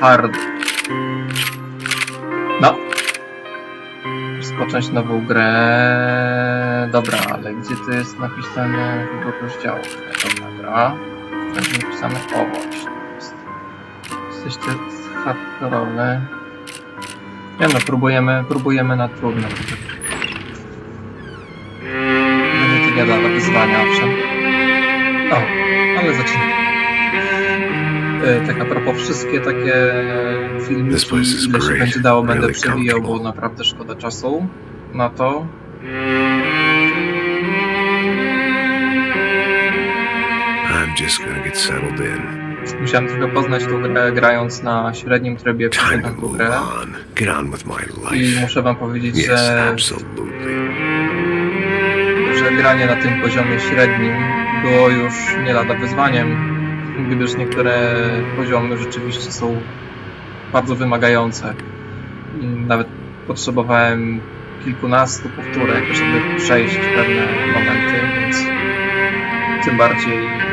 hard. No. Rozpocząć nową grę. Dobra, ale gdzie to jest napisane wybór rozdziału? Dobra, gra. Będzie napisane owoc. Jesteś te hardkorowe. Nie no, próbujemy na trudno. Będzie to nie lada wyzwania, owszem. O, ale zaczynamy. Tak a propos, wszystkie takie filmiki, ile się będzie dało, będę przewijał, bo naprawdę szkoda czasu na to. Musiałem tylko poznać tą grę, grając na średnim trybie przez tą grę. I muszę wam powiedzieć, że granie na tym poziomie średnim było już nie lada wyzwaniem, gdyż niektóre poziomy rzeczywiście są bardzo wymagające. I nawet potrzebowałem kilkunastu powtórek, żeby przejść pewne momenty, więc tym bardziej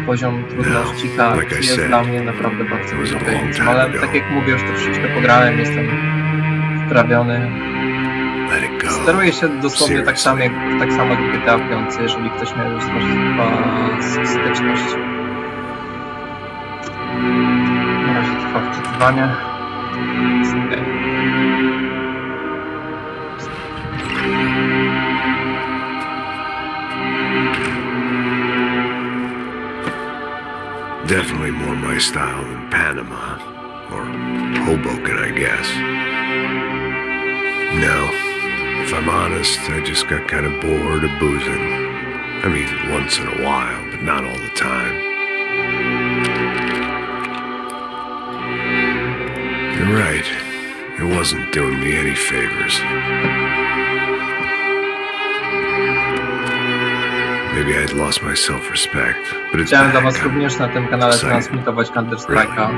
poziom trudności hard jest dla mnie naprawdę bardzo wymagający. Ale tak jak mówię, już troszeczkę pograłem, jestem wprawiony. Steruję się dosłownie tak samo jak GTA 5, jeżeli ktoś miał już styczność. Na razie trwa wczytywanie. Definitely more my style than Panama, or Hoboken, I guess. No, if I'm honest, I just got kind of bored of boozing. I mean, once in a while, but not all the time. You're right, it wasn't doing me any favors. Maybe I had lost my self-respect, but it's Chciałem dla back. was również na tym kanale transmitować Counter-Strike'a,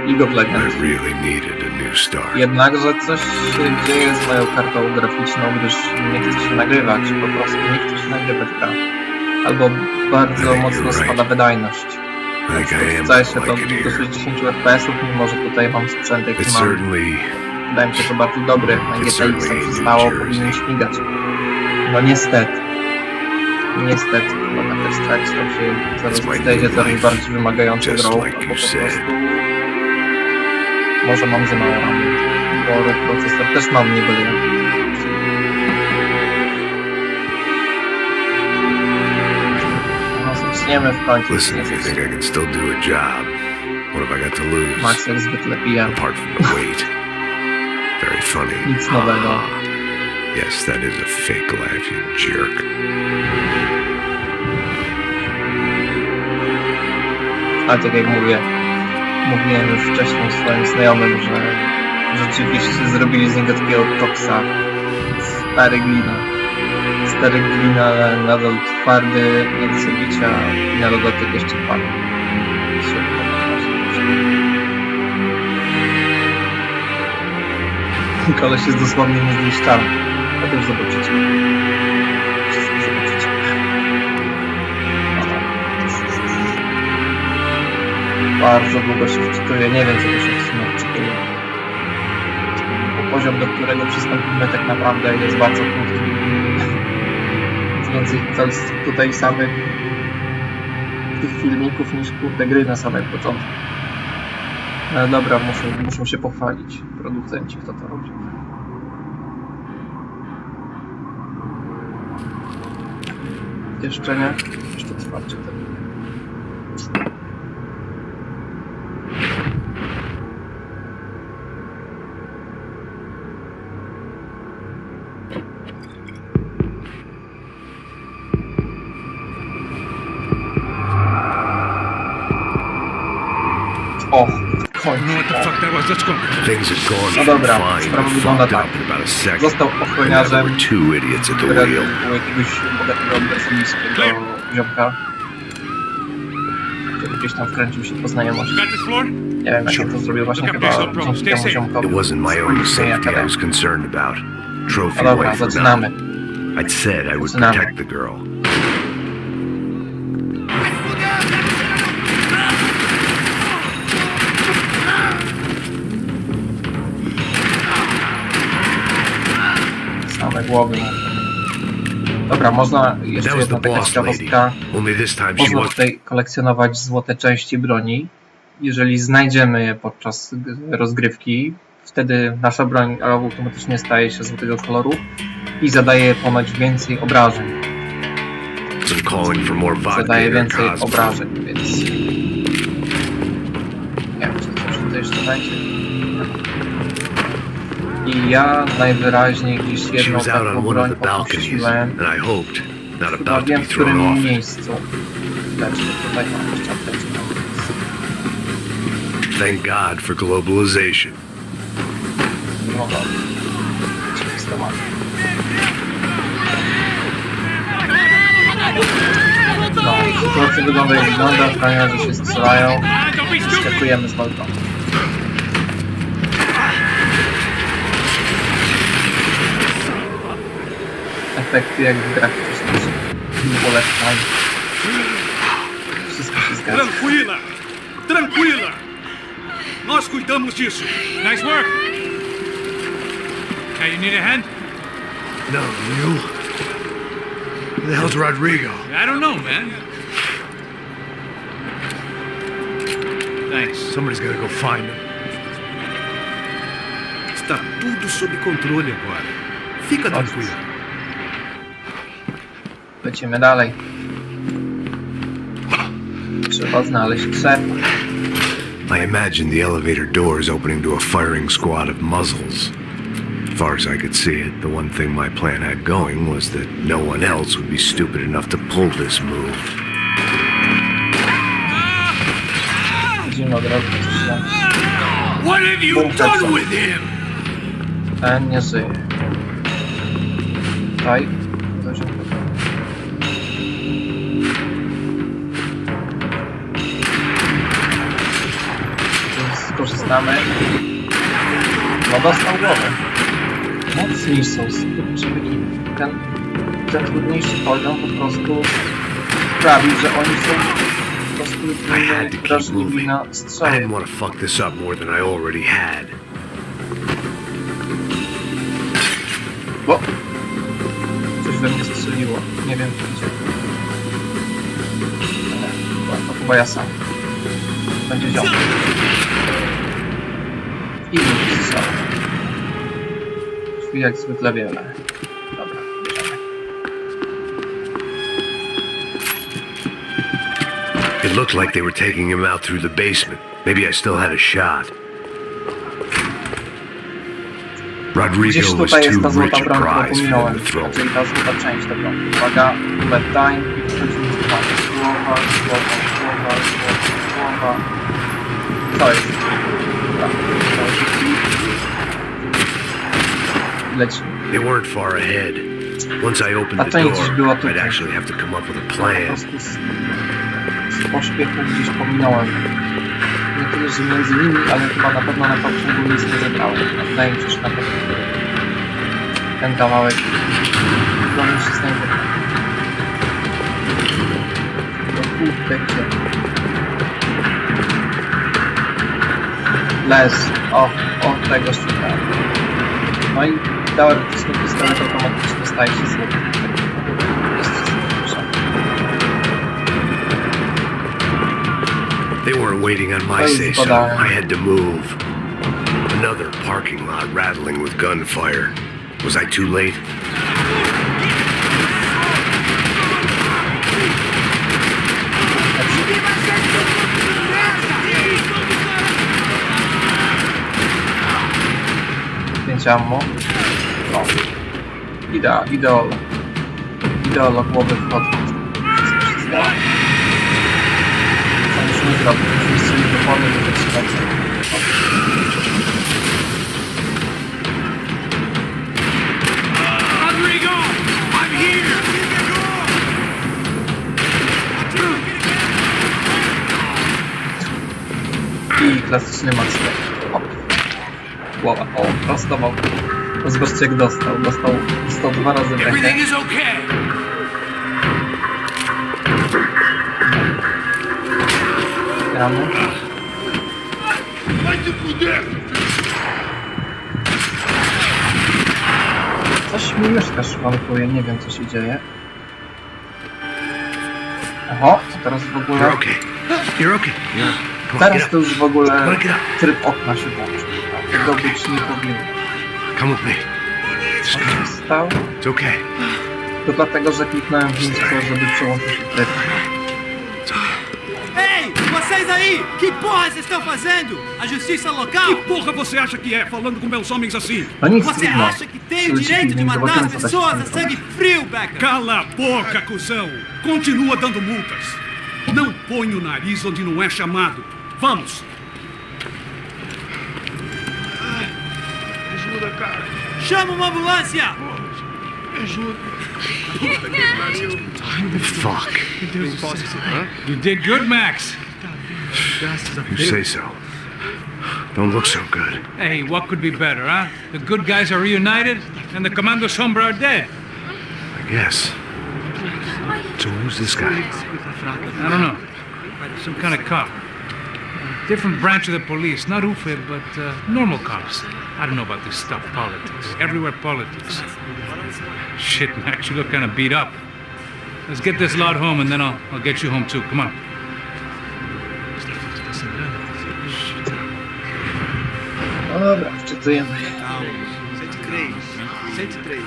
League of Legends. I really needed a new start. Jednakże coś się dzieje z moją kartą graficzną, gdyż nie chce się nagrywać, po prostu nie chce się nagrywać gra. Albo bardzo mocno spada wydajność. Chce się to do 60 fps, mimo że tutaj mam sprzęt jaki mam. Wydaje mi się to bardzo dobry, na GTX się stało, powinien śmigać. No niestety. Niestety, bo Counter-Strike stał się coraz bardziej wymagającą grą, bo po prostu może mam za mało RAM, bo procesor też mam niby. No zaczniemy w końcu. Listen, if you think I can still do a job, what have I got to lose? Max jak zwykle pijam. Apart from the weight. Very funny. Nic nowego. Yes, that is a fake laugh, you jerk. Ale tak jak mówiłem już wcześniej swoim znajomym, że rzeczywiście zrobili z niego takiego koksa. Stary glina, ale nadal twardy, nie do zabicia i na dodatek jeszcze pan. Koleś jest dosłownie niezniszczalny. A to już zobaczycie. Bardzo długo się wczytuje, nie wiem co to się w sumie wczytuje. Bo poziom, do którego przystąpimy tak naprawdę jest bardzo krótki. Więcej tutaj samych tych filmików niż kurde gry na samym początku. Ale dobra, muszą się pochwalić producenci, kto to robi. Jeszcze nie? Jeszcze trwa wczytanie. O, w końcu. No dobra, sprawa wygląda tak. Został ochroniarzem, który u jakiegoś bogatego personalnego ziomka, który gdzieś tam wkręcił się po znajomości. Nie wiem jak to zrobił, właśnie chyba dzięki temu ziomkowi. No dobra, zaczynamy. głowy. Dobra, można jeszcze That was jedna the taka boss lady. ciekawostka. Only this time she Można was... tutaj kolekcjonować złote części broni. Jeżeli znajdziemy je podczas rozgrywki, wtedy nasza broń automatycznie staje się złotego koloru i zadaje ponoć więcej obrażeń. I'm calling for more vodka Zadaje in her więcej cosmo. obrażeń, więc... Nie wiem, czy coś tutaj jeszcze będzie. I ja najwyraźniej gdzieś She jedną was out taką on one broń of the balconies, opuściłem. and I hoped, not Chyba about to wiem, be w thrown którym off. miejscu. Leczkę tutaj mam jeszcze apteczkę. Thank God for globalization. No dobra. Temat. No, sytuacja wygląda jak wygląda, frajerzy się strzelają, skakujemy z balkonu. Efekty jak w graficznych, polecam. Wszystko się zgadza. Tranquila! Tranquila! Nós cuidamos disso. Nice work. Hey, you need a hand? No, you? Who the hell's Rodrigo? I don't know, man. Thanks. Somebody's gotta go find him. Está tudo sob controle agora. Fica tranquilo. Lecimy dalej. Trzeba znaleźć szefa. I imagine the elevator doors opening to a firing squad of muzzles. As far as I could see it, the one thing my plan had going was that no one else would be stupid enough to pull this move. Widzimy od razu coś tam. What have you done with him? Ten nie żyje. Tutaj. Skorzystamy. No dostał głowę. Mocni są skurczybyki. Ten trudniejszy poziom po prostu sprawił, że oni są po prostu wrażliwi na I strzały. didn't want to fuck this up more than I already had. Bo coś we mnie strzeliło. Nie wiem gdzie. To chyba ja sam. Będzie ziom. I drugi strzał. Drzwi jak zwykle wiele. Dobra, bierzemy. It looked like they were taking him out through the basement. Maybe I still had a shot. Gdzieś Rodrigo was tutaj jest too ta złota rich a broń, którą prize for them pominąłem. to throw. Czyli ta złota część tego. Uwaga, bullet time i wchodzimy z dwa. Głowa, głowa, głowa, głowa, głowa. Co jest? Dobra. Lecimy. They weren't far ahead. Once I opened A the część gdzieś była door, I'd tutaj. actually have to come up with a Po plan. prostu z pośpiechu gdzieś pominąłem. Nie tyle, że między nimi, ale chyba na pewno na pociągu nic nie zebrałem. Wydaje mi się, że na pewno ten kawałek broni się znajdzie. No kurde, gdzie? Les. O tego szukałem. No i dałem wcisnąć pistolet, automatycznie staje się złoty. They weren't waiting on my say-so. I had to move. Another parking lot rattling with gunfire. Was I too late? Pięć ammo. O. Ideologowy wchód. Wszystko się zdało. Co musimy zrobić? Musimy strzelić do pony, żeby trzymać. Rodrigo! I'm here! I klasyczny max. Głowa. O, prostował. Zobaczcie jak dostał. Dostał 2 razy w rękę. Everything is okay. Gramy. Co Coś mi już też szwankuje, nie wiem co się dzieje. Oho, a teraz w ogóle... You're okay. You're okay. Teraz to już w ogóle tryb okna się włączył. A tego być nie powinno. Come with me. Co się stało? It's okay. To dlatego, że kliknąłem w miejsce, żeby przełączyć się tryb. Ei, vocês aí! Que porra vocês estão fazendo? A justiça local? Que porra você acha que é, falando com meus homens assim? No nic, Você trudno. acha que tem o direito de matar as pessoas a sangue frio, Becker? Cala a boca, cuzão! Continua dando multas. Não põe o nariz onde não é chamado. Vamos! Ajuda, cara. Chama uma ambulância! Ajuda. Fuck. You did good, Max. You say so. Don't look so good. Hey, what could be better, huh? The good guys are reunited, and the Commando Sombra are dead. I guess. So who's this guy? I don't know. Some kind of cop. Different branch of the police. Not UFE, but normal cops. I don't know about this stuff, politics. Everywhere politics. Shit, Max, you look kind of beat up. Let's get this lot home, and then I'll get you home too. Come on. No dobra, wczytujemy. 103. 103.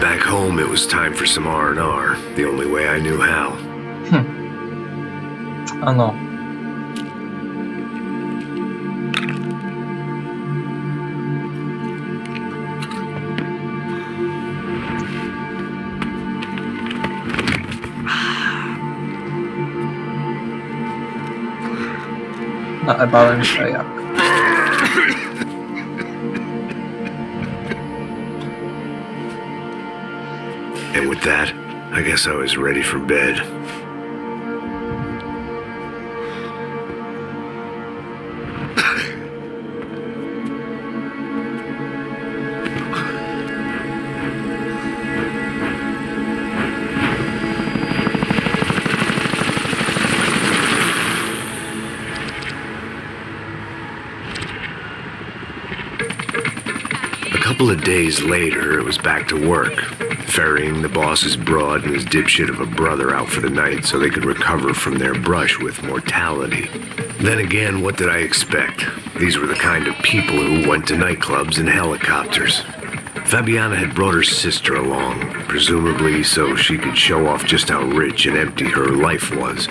Back home, it was time for some R&R, the only way I knew how. Ano. Naebałem się jak. And with that, I guess I was ready for bed. A couple of days later, it was back to work, ferrying the boss's broad and his dipshit of a brother out for the night so they could recover from their brush with mortality. Then again, what did I expect? These were the kind of people who went to nightclubs in helicopters. Fabiana had brought her sister along, presumably so she could show off just how rich and empty her life was.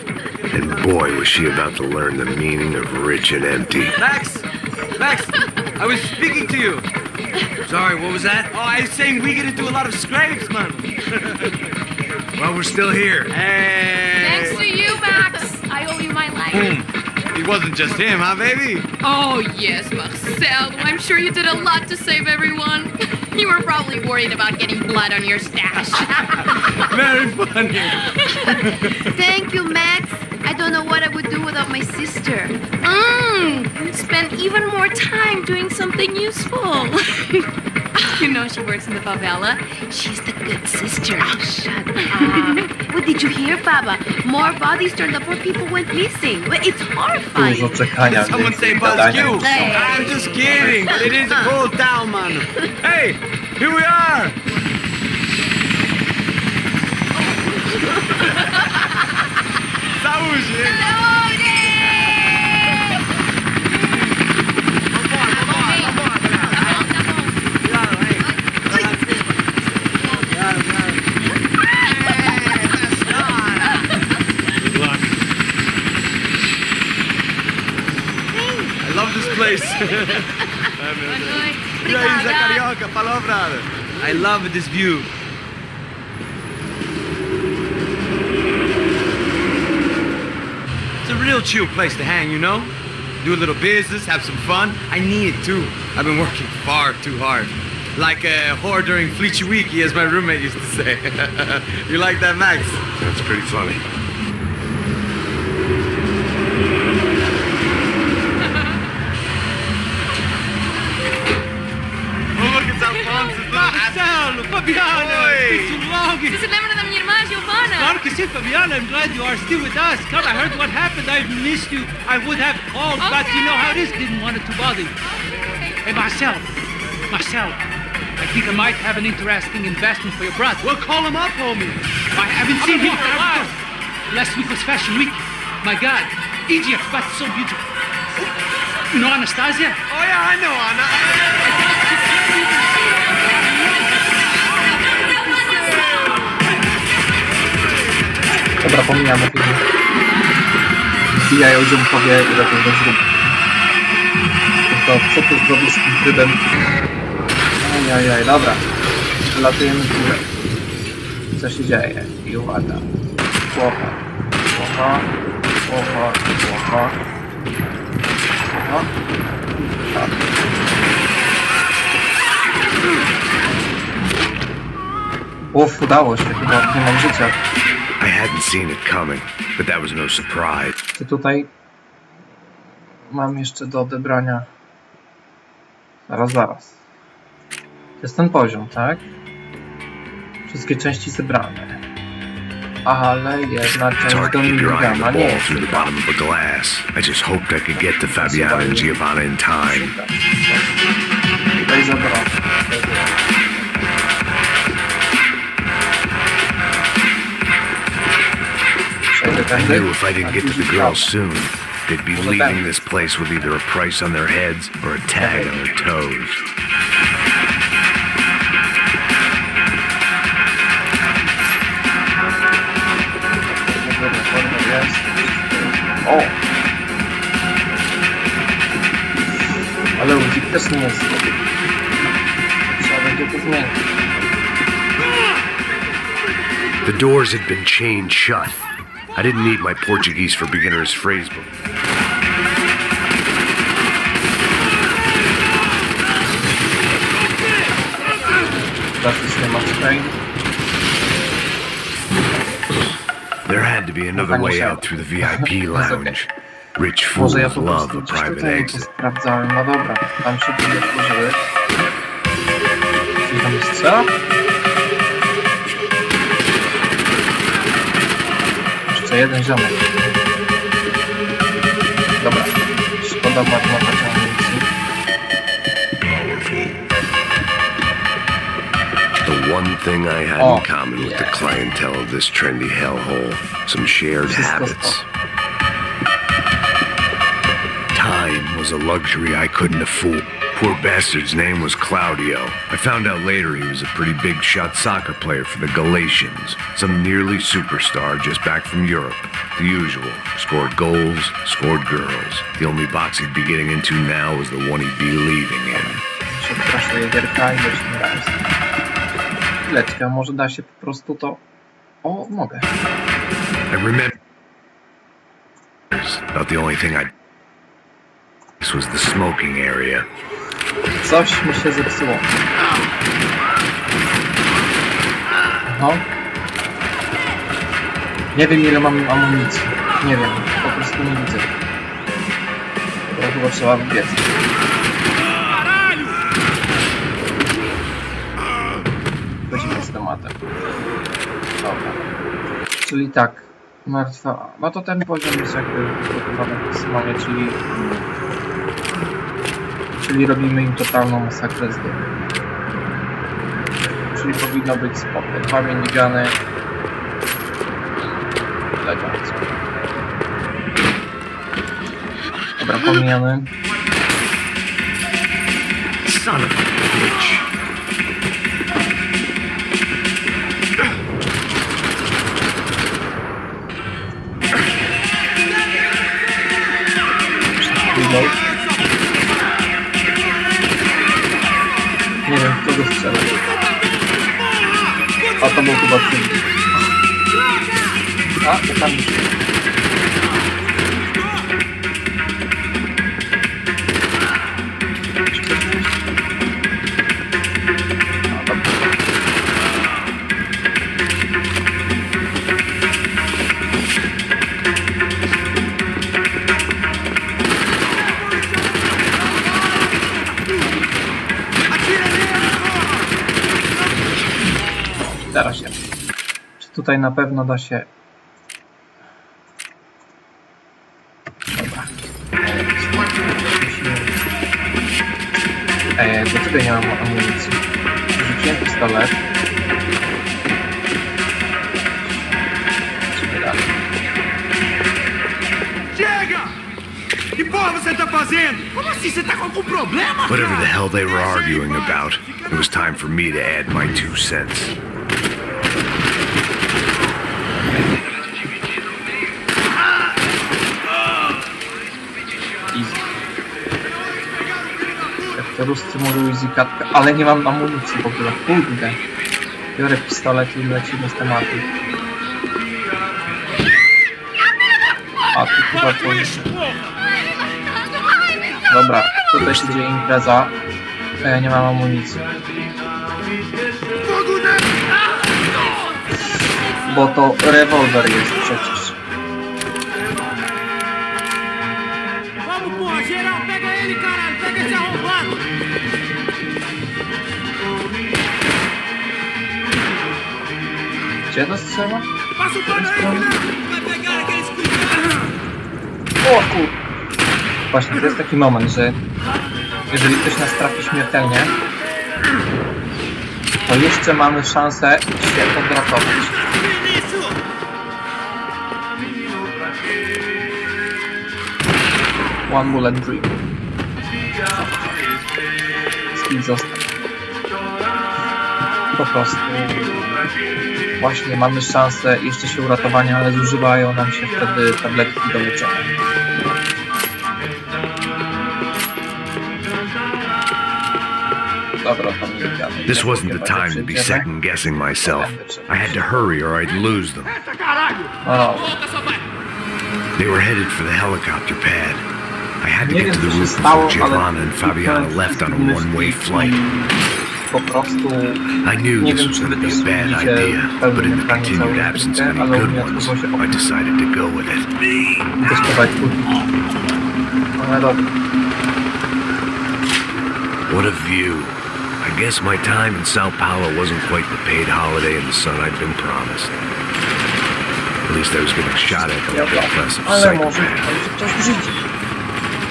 And boy, was she about to learn the meaning of rich and empty. Max! Max! I was speaking to you! Sorry, what was that? Oh, I was saying we get into a lot of scrapes, man. Well, we're still here. Hey! Thanks to you, Max. I owe you my life. It wasn't just him, huh, baby? Oh, yes, Marcel. I'm sure you did a lot to save everyone. You were probably worried about getting blood on your stash. Very funny. Thank you, Max. I don't know what I would do without my sister. Spend even more time doing something useful. You know she works in the favela. She's the good sister. Oh, shut up. What did you hear, Baba? More bodies turned up where people went missing. It's horrifying. Dużo czekania. Someone więc say gadania. buzz you. I'm just kidding, but it is a cold town, man. Hey, here we are. I love this place. I love this view. It's a real chill place to hang, you know? Do a little business, have some fun. I need it too. I've been working far too hard. Like a whore during Fleechy Weeky, as my roommate used to say. You like that, Max? That's pretty funny. Oh, look, it's Alphonse's little Marcelo, Fabiana, Oi. isso logo. Você se lembra da minha irmã, Giovanna? Claro Marcus, Fabiana, I'm glad you are still with us. Come, I heard what happened. I've missed you. I would have called, but you know how it is. Didn't want it to bother you. Hey, Marcel. I think I might have an interesting investment for your brother. Well, call him up, homie. I haven't seen him for a while. Last week was Fashion Week. My God, Egypt, but so beautiful. You know Anastasia? Oh, yeah, I know, Anna. Dobra, pomijamy film. Wbijają ziomkowie i robią do źródła. To co tu zrobić z tym trybem? Ajajaj, dobra. Latujemy w górę. Co się dzieje? I uwaga. Płocha. Płocha. Płocha. Płocha. Płocha. Tak. Uff, udało się, chyba nie mam życia. I hadn't seen it coming, but that was no surprise. Czy tutaj mam jeszcze do odebrania? Zaraz. To jest ten poziom, tak? Wszystkie części zebrane. Ale jedna część do Target driving minigana the nie ball jest through the bottom of a glass. I just hoped I could get to Fabiana and Giovanna in time. Tutaj zabrałem. I knew if I didn't get to the girls soon, they'd be leaving this place with either a price on their heads or a tag on their toes. O! Ale ludzi też nie jest. Trzeba będzie to zmienić. The doors had been chained shut. I didn't need my Portuguese for beginners phrase book. There had to be another way out through the VIP lounge. Rich fools Może ja po love prostu a gdzieś private tutaj to exit. sprawdzałem. No dobra, tam się tu nie otworzyły. Czyli tam jest co? Jeszcze jeden ziomek. Dobra, szkoda marnować amunicji. The one thing I had Oh, in common with the yeah. clientele of this trendy hellhole, some shared habits. Time was a luxury I couldn't afford. Poor bastard's name was Claudio. I found out later he was a pretty big shot soccer player for the Galatians. Some nearly superstar just back from Europe. The usual. Scored goals, scored girls. The only box he'd be getting into now was the one he'd be leaving in. Przepraszam, gierka i lecimy raz. Chwileczkę, może da się po prostu to... O, mogę. I remember about the only thing This was the smoking area. Coś mi się zepsuło. No. Nie wiem ile mam amunicji. Nie wiem, po prostu nie widzę. To chyba trzeba wybiec. Chodzimy z tematem. Dobra. Czyli tak. Martwa. No to ten poziom jest jakby blokowany maksymalnie, czyli robimy im totalną masakrę z domu. Czyli powinno być spoko. 2 minigany. Elegancko. Dobra, pomijamy. Son of a bitch. Nie wiem, kto go strzela. A to był chyba film. A, to tam już. A, dobra. Teraz się. Tutaj na pewno da się... Dobra. Do tego nie mam amunicji. Rzuciłem pistolet. Idźmy dalej. Chega! Que porra você tá fazendo? Como assim? Você tá com algum problema, Whatever cara? the hell they were arguing about, it was time for me to add my 2 cents. Easy. Jak to Ruscy mówią easy katka, ale nie mam amunicji w ogóle. Kurde. Biorę pistolet i lecimy z tematu. A tu chyba to... Dobra, tutaj się dzieje impreza. A ja nie mam amunicji. Bo to rewolwer jest przecież. Vamos, porra, geral, pega ele, caralho, pega esse arrombado! Gdzie to strzela? Passa o pano aí, filha! Vai pegar aquele escudinho! O kur... Właśnie, to jest taki moment, że jeżeli ktoś nas trafi śmiertelnie, to jeszcze mamy szansę się odratować. One bullet dream. Skill został. Po prostu właśnie mamy szansę jeszcze się uratowania, ale zużywają nam się wtedy tabletki do leczenia. Dobra, to nie wiemy. This wasn't the time to be second-guessing myself. I had to hurry or I'd lose them. O, They were headed for the helicopter pad. I had to nie get to wiem, the co się roof stało, before ale Giovanna and Fabiana left on a one-way flight. po prostu I knew nie this wiem, was czy wy going to też be a bad widzicie idea, w but pełnym in the ekranie całą continued absence of grę, any ale good u mnie ones, odbyło się I decided to go with it. też kawałek kłótni. Ale dobra. What a view. I guess my time in Sao Paulo wasn't quite the paid holiday in the sun I'd been promised. At least I was getting shot at by a class of Ale może psychopaths. ktoś w życiu.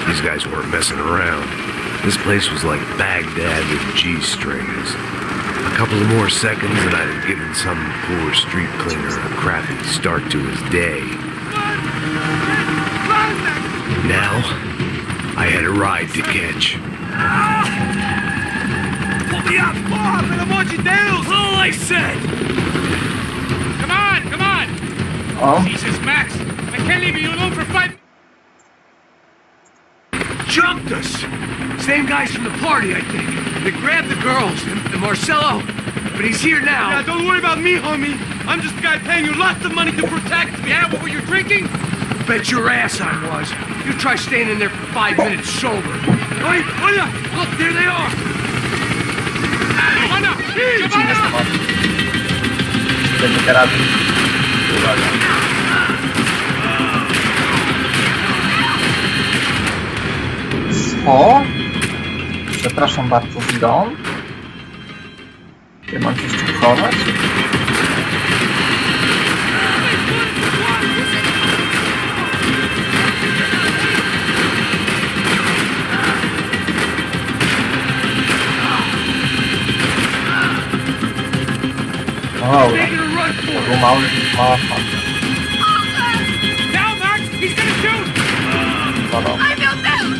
These guys weren't messing around. This place was like Baghdad with G-strings. A couple of more seconds and I'd have given some poor street cleaner a crappy start to his day. Now, I had a ride to catch. Pull me up! Porra, pelo amor de Deus! All I said! Come on, come on! O, Jesus, Max, I can't leave you alone for 5... Jumped us! Same guys from the party, I think. They grabbed the girls and Marcelo, but he's here now. Yeah, don't worry about me, homie. I'm just a guy paying you lots of money to protect me. Yeah, what were you drinking? Bet your ass I was. You try staying in there for 5 minutes sober. Oi, olha! Look, there they are! Giovanna! dziwne Giovanna! tematy. Będzie karabin. Uwaga. Co? Przepraszam bardzo, Zidon. Gdzie mam się jeszcze chować? O, to był mała fanta. Now, Max, he's gonna shoot! Dobra. I feel down!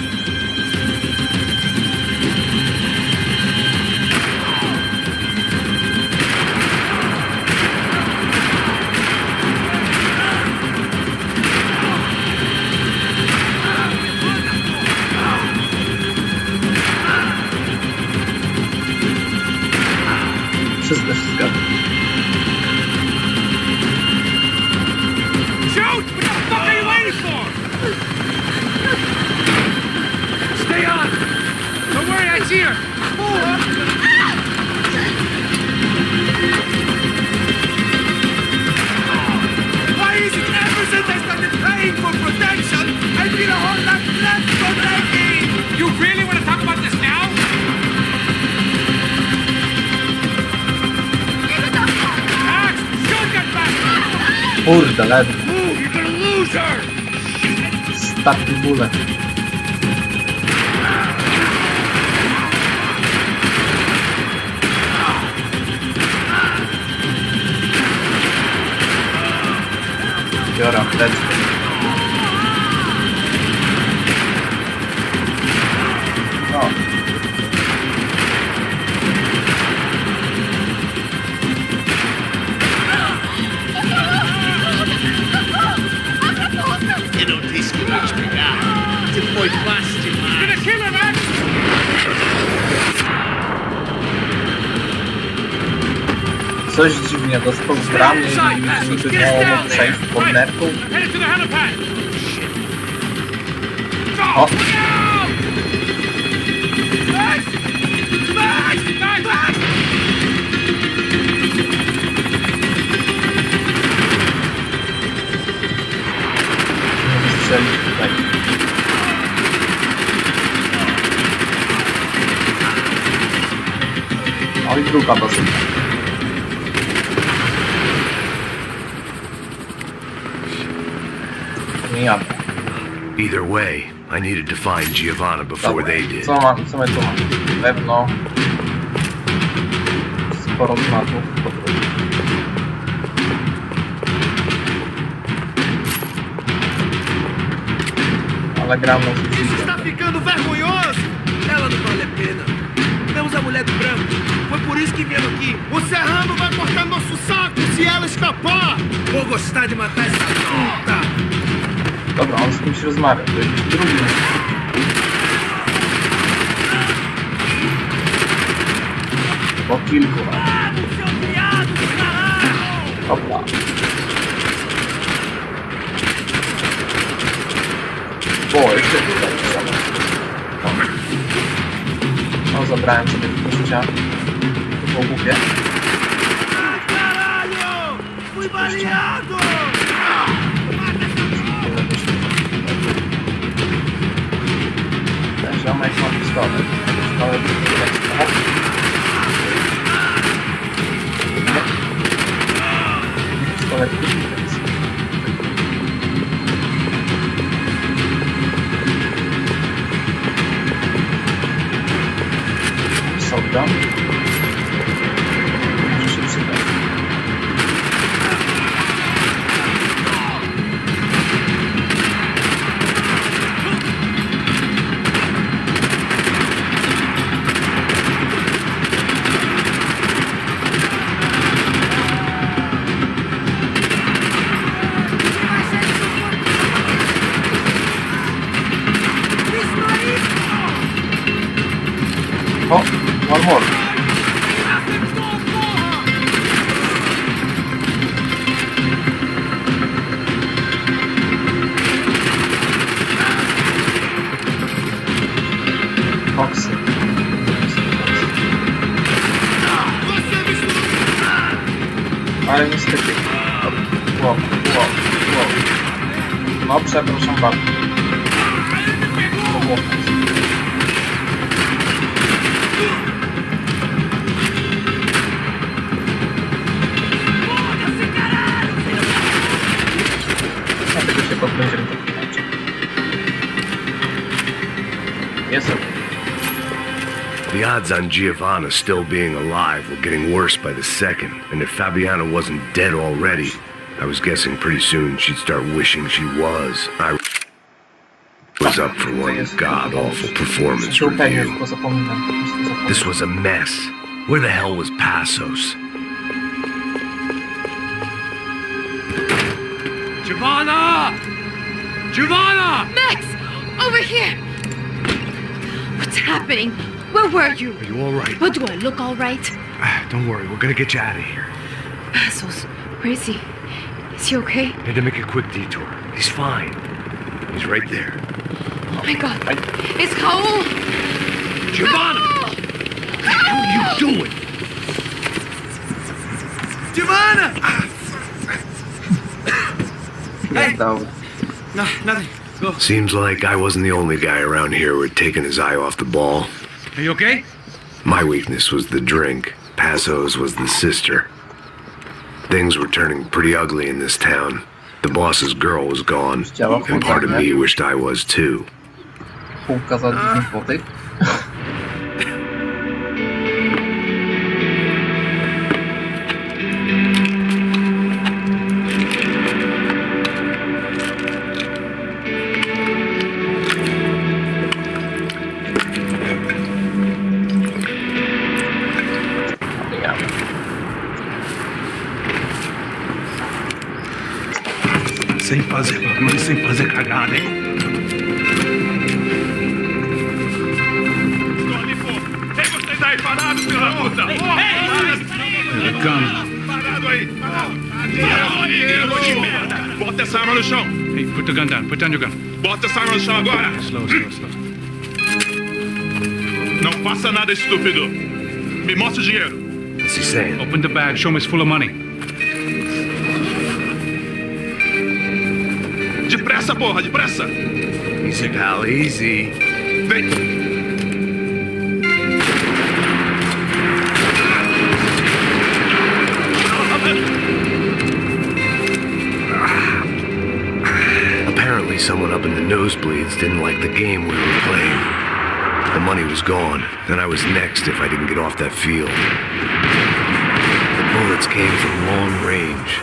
Wszystko się zgadza. Shoot! What the fuck are you waiting for? Kurde, ledwo. Move, you're gonna lose her! Ostatni bullet. Biorę apteczkę. O. You don't discourage me now. Ty mój plasty, man. Gonna kill him, man! Coś dziwnie dostał z ramię i niby miało mu przejść pod nerką. Headed to the helipad. O! Nie wystrzelić tutaj. O i druga bazyka. Nie jadę. Either way, I needed to find Giovanna before Dobra, they did. co my tu mamy? Pewno sporo znaków po drodze. Ale gram na Isso está ficando vergonhoso! Ela não vale a pena. Temos a mulher do branco. Foi por isso que vieram aqui. O Serrano vai cortar nosso saco se ela escapar! Vou gostar de matar essa puta! Dobra, on z kimś rozmawia, to jakiś drugi. Po kilku lat. Hopla. O, jeszcze tutaj trzeba. O, zabrałem sobie tylko życia. To było głupie. Ten ziomek ma pistolet. Pistolet jest ekstra. Pistolet jest. Shotgun. Może się przydać. O, one more. Foxy. Ale niestety. Wow. No, przepraszam bardzo. To było dlatego się podbędziemy do końca. Jest ok. The odds on Giovanna still being alive were getting worse by the second, and if Fabiana wasn't dead already, I was guessing pretty soon she'd start wishing she was. I was up for one god-awful performance review. This was a mess. Where the hell was Passos? Giovanna! Giovanna! Max! Over here! What's happening? Where were you? Are you all right? But do I look all right? Don't worry, we're gonna get you out of here. Passos, where is he? Is he okay? Had to make a quick detour. He's fine. He's right there. Oh my god. It's Raul! Giovanna! What are you doing? Giovanna! Hey. No, nothing. Go. Seems like I wasn't the only guy around here who had taken his eye off the ball. Are you okay? My weakness was the drink. Passos was the sister. Things were turning pretty ugly in this town. The boss's girl was gone, and part of me wished I was too. Półka za 10 złotych. Sem fazer cagada, hein? Estou ali, pô! Ei, vocês aí parados, filha da puta! Here they come. Parado aí! Parado aí, merda! Bota essa arma no chão! Hey, put the gun down. Put down your gun. Bota essa arma no chão agora! Slow, slow, slow. Não faça nada, estúpido! Me mostra o dinheiro! What's he saying? Open the bag. Show me it's full of money. Depressa, porra! Depressa! Easy, pal, easy. Vem! Apparently someone up in the nosebleeds didn't like the game we were playing. The money was gone, and I was next if I didn't get off that field. The bullets came from long range.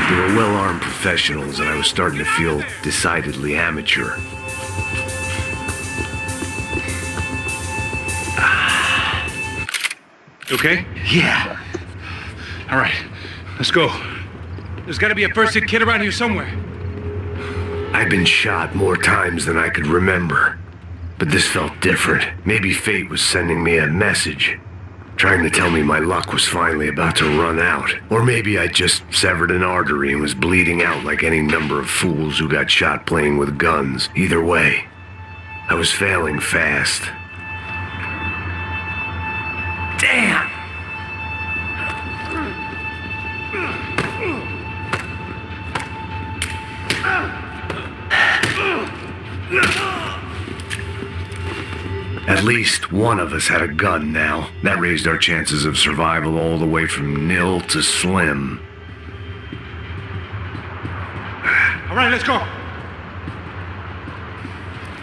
They were well-armed professionals, and I was starting to feel decidedly amateur. You okay? Yeah. All right, let's go. There's got to be a first aid kit around here somewhere. I'd been shot more times than I could remember. But this felt different. Maybe fate was sending me a message, trying to tell me my luck was finally about to run out. Or maybe I just severed an artery and was bleeding out like any number of fools who got shot playing with guns. Either way, I was failing fast. Damn! At least one of us had a gun now. That raised our chances of survival all the way from nil to slim. All right, let's go.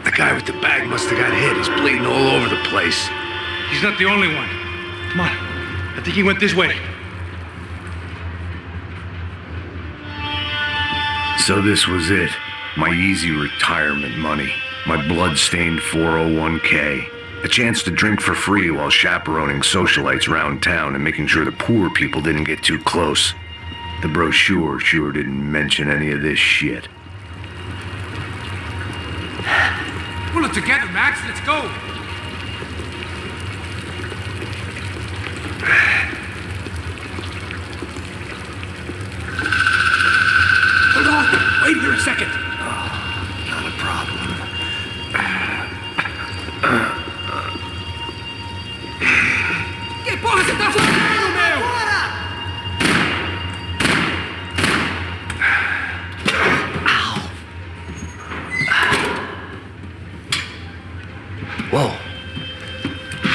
The guy with the bag must have got hit. He's bleeding all over the place. He's not the only one. Come on. I think he went this way. So this was it. My easy retirement money. My blood-stained 401k. A chance to drink for free while chaperoning socialites around town and making sure the poor people didn't get too close. The brochure sure didn't mention any of this shit. Pull it together, Max. Let's go. Hold on! Wait here a second! Oh, not a problem. Que porra você tá fazendo, meu? Whoa.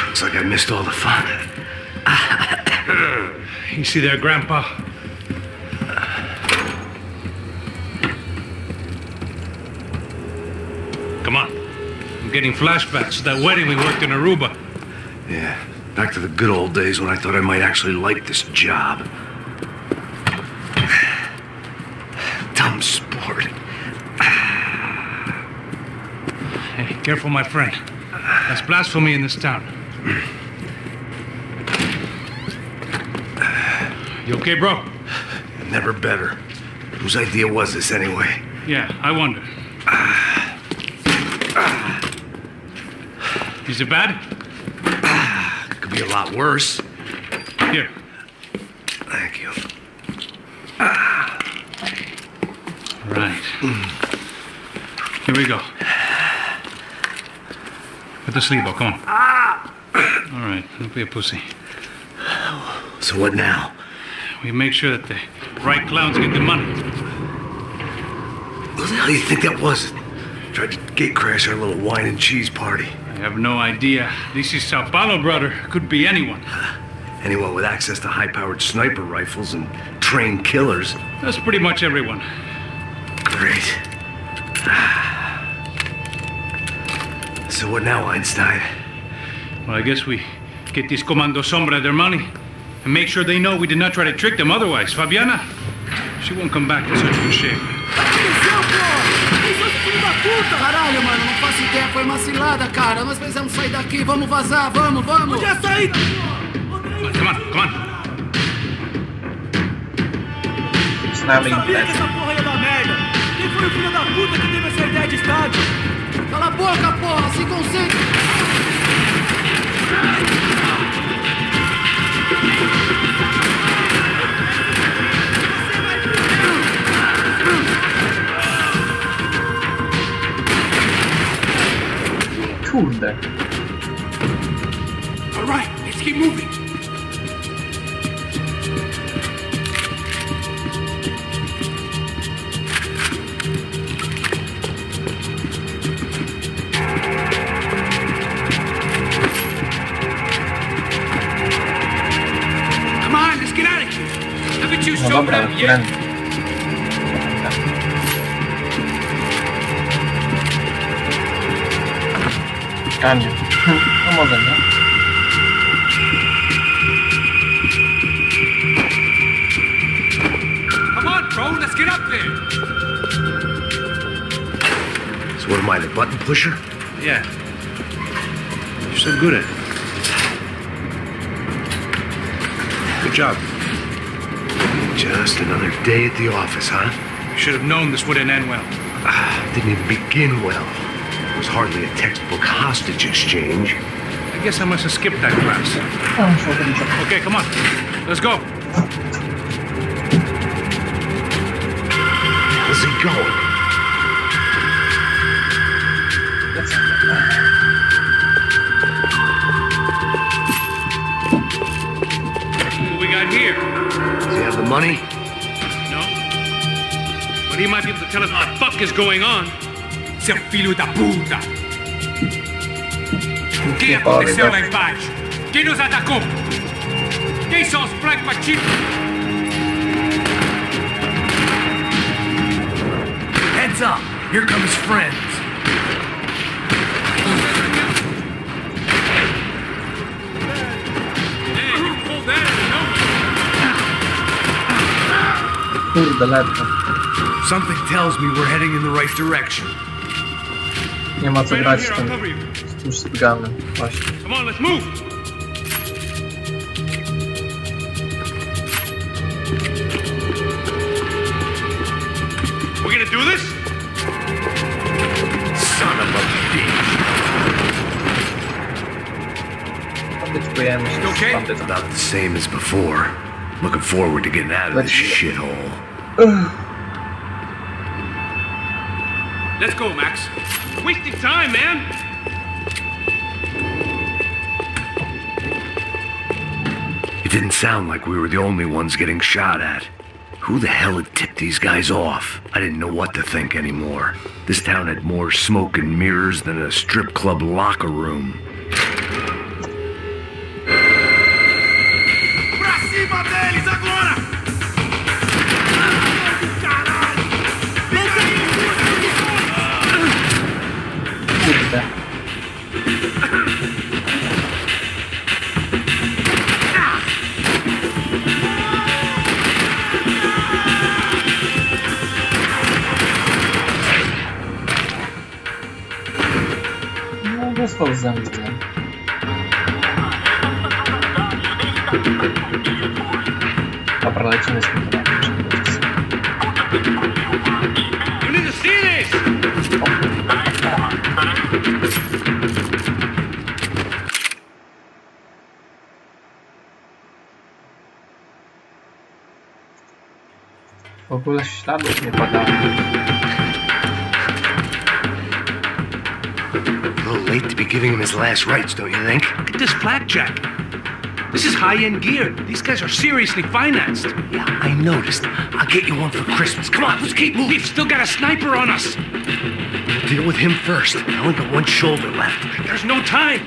Looks like I missed all the fun. You see there, Grandpa? Come on. I'm getting flashbacks to that wedding we worked in Aruba. Yeah, back to the good old days when I thought I might actually like this job. Dumb sport. Hey, careful, my friend. That's blasphemy in this town. You okay, bro? Never better. Whose idea was this anyway? Yeah, I wonder. Is it bad? Could be a lot worse. Here. Thank you. Right. Here we go. Put the sleeve on, come on. All right, don't be a pussy. So what now? We make sure that the right clowns get the money. What the hell do you think that was? Tried to gate crash our little wine and cheese party. I have no idea. This is Sao Paulo, brother. Could be anyone. Anyone with access to high-powered sniper rifles and trained killers. That's pretty much everyone. Great. So what now, Einstein? Well, I guess we get these Comando Sombra their money and make sure they know we did not try to trick them otherwise. Fabiana, she won't come back in such good shape. Aconteceu, pô! Quem são esses filhos da puta? Caralho, mano, não faço ideia. Foi uma cilada, cara. Nós precisamos sair daqui. Vamos vazar, vamos! Onde é a saída? Come on. Przynajmniej Sabia que impreza. essa porra ia dar merda. Quem foi o filho da puta que teve essa ideia de estádio? Cala a boca, porra! Se concentre! Kurde. All right, let's keep moving. Come on, let's get out of here. Look at you, No dobra, prędzej. A nie. No może nie. Come on, bro, let's get up there. So what am I, the button pusher? Yeah. You're so good at it. Good job. Just another day at the office, huh? You should have known this wouldn't end well. Didn't even begin well. It was hardly a textbook hostage exchange. I guess I must have skipped that class. Okay, come on. Let's go. Where's he going? What we got here? Does he have the money? No? But he might be able to tell us what the fuck is going on. Seu filho da puta! O que Nie aconteceu powiem. lá embaixo? Quem nos atacou? Quem são os pragmatistas? Heads up! Here come his friends! Hey, you pulled that out, Kurde, ledwo. Something tells me we're heading in the right direction. Nie ma co Right grać on z here, I'll tym cover you. tuż zbyganym. Właśnie. Come on, let's move. We're gonna do this? Son of a bitch. Bandytujemy się z Okay? bandytą. About the same as before. Looking forward to getting out of this Let's- shithole. Let's go, Max. Wasting time, man. It didn't sound like we were the only ones getting shot at. Who the hell had tipped these guys off? I didn't know what to think anymore. This town had more smoke and mirrors than a strip club locker room. Pra cima deles agora! Caralho! Kurde. No, dostał zemstę. Dobra, lecimy z tym. You need to see this. W ogóle śladów nie padało. A little late to be giving him his last rites, don't you think? Look at this blackjack. This is high-end gear. These guys are seriously financed. Yeah, I noticed. I'll get you one for Christmas. Come on, let's keep moving. We've still got a sniper on us. Deal with him first. I only got one shoulder left. There's no time.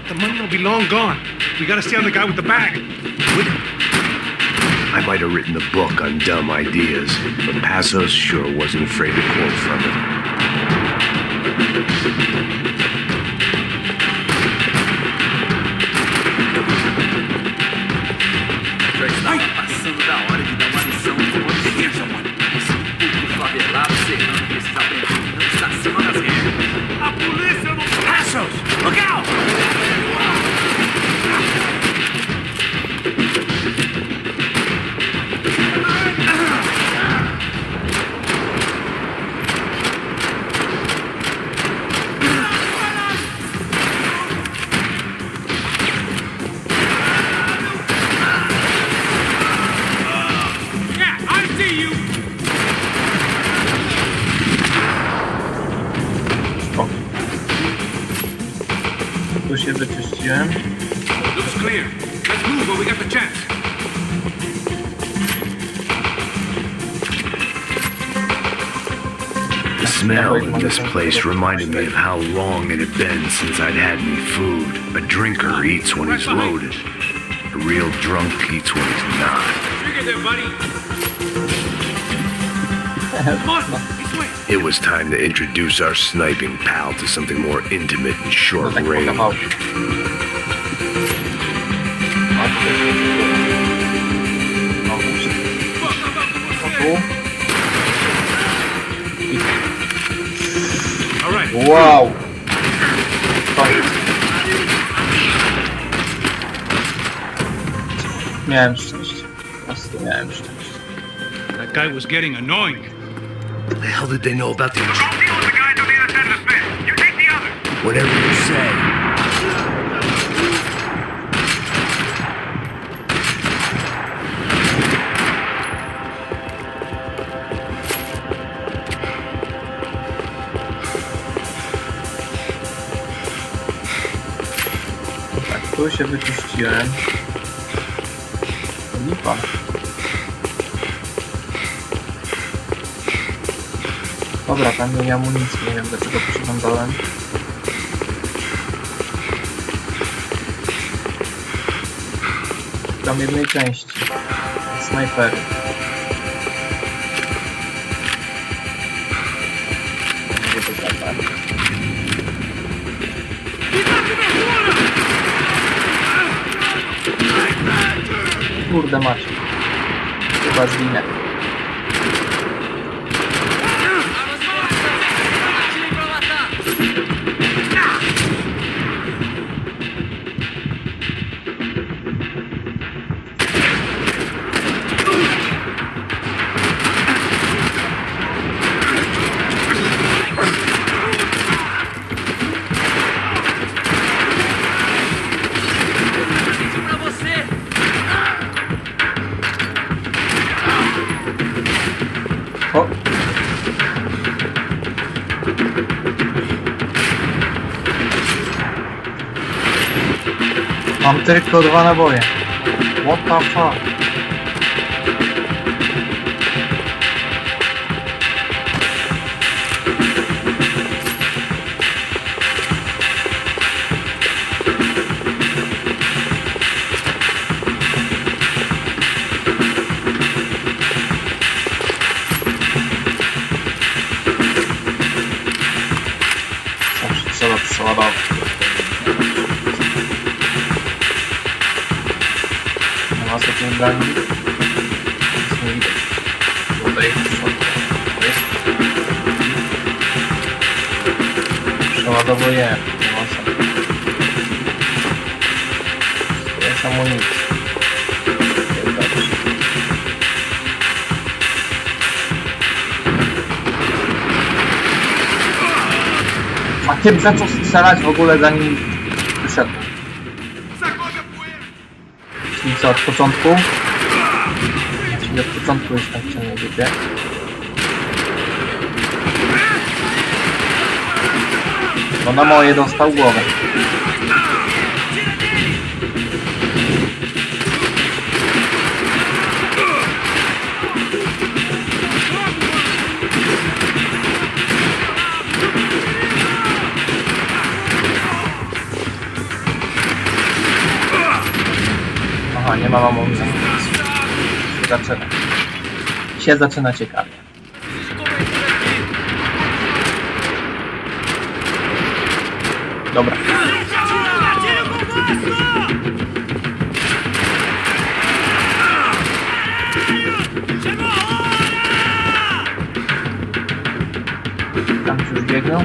the money will be long gone. We gotta stay on the guy with the bag. I might have written the book on dumb ideas, but Passos sure wasn't afraid to quote from it. Estava passando da hora de dar uma lição de esse puto favelado serrano que esses aprendizes não está acima das regras. A polícia não... Passos! Look out! Tu się wyczyściłem. Looks clear. Let's move while we got the chance. The smell in this place reminded me of how long it had been since I'd had any food. A drinker eats when he's loaded. A real drunk eats when he's not. Trigger there, buddy. Come on, this way. It was time to introduce our sniping pal to something more intimate and No short tak range. podawał się. All right. Wow! Koniec. Miałem szczęście. Po prostu miałem szczęście. That guy was getting annoying. What the hell did they know about the Whatever you say. Tak, tu się wyczyściłem. Lipa. Dobra, tam nie miałem amunicji, nie wiem dlaczego przeglądałem. Tam jednej części. Snajpery. Gdzie to tak? Kurde macie. Chyba zginę. O! Mam tylko 2 naboje. What the fuck? Zawsze trzeba przeładować. Nie ma takiej broni. Nic nie widać. Tutaj jest. Przeładowujemy. To jest amunicja. A tym zaczął strzelać w ogóle zanim wyszedł. Czyli co, od początku? Czyli od początku jest tak ciągle grupie. No na moje dostał głowę. mamą się zaczyna ciekawie. Dobra. Tam już biegną.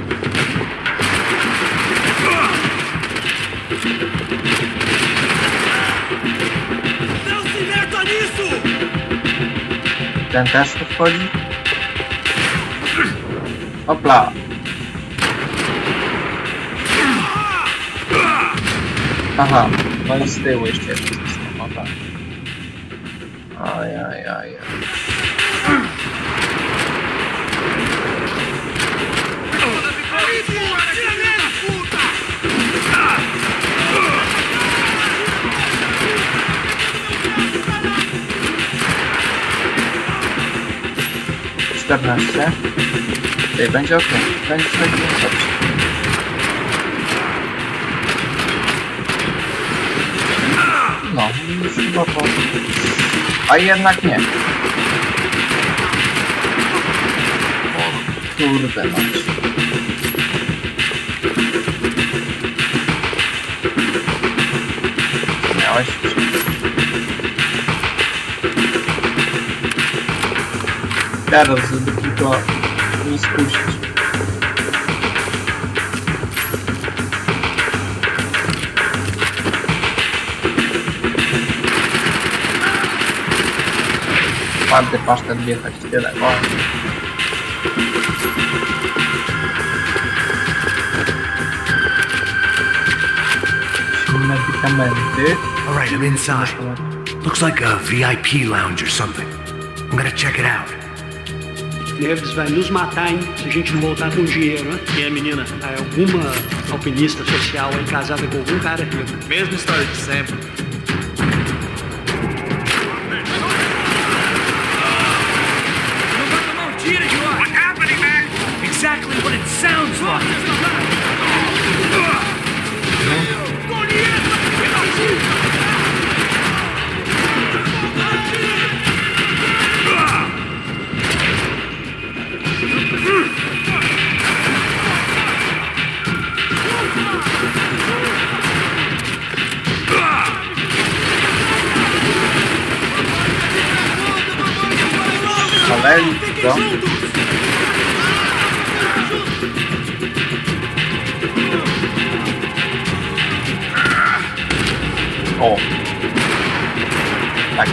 Ten też tu wchodzi. Hopla. Aha, no i z tyłu jeszcze jest system, o tak. Ajajaj. Tutaj będzie ok, będzie dobrze. No, już chyba po... A jednak nie. Kurde mać. Miałeś teraz, żeby tylko nie spuścić. Twardy pasztet wjechać, tyle. O. Medykamenty. All right, I'm inside. Looks like a VIP lounge or something. I'm gonna check it out. Neves vai nos matar, hein? Se a gente não voltar com dinheiro, né? E a menina? É alguma alpinista social aí casada com algum cara rico. Mesma história de sempre. What's happening, man? Exactly what it sounds like! Szaleństwo. O! Tak.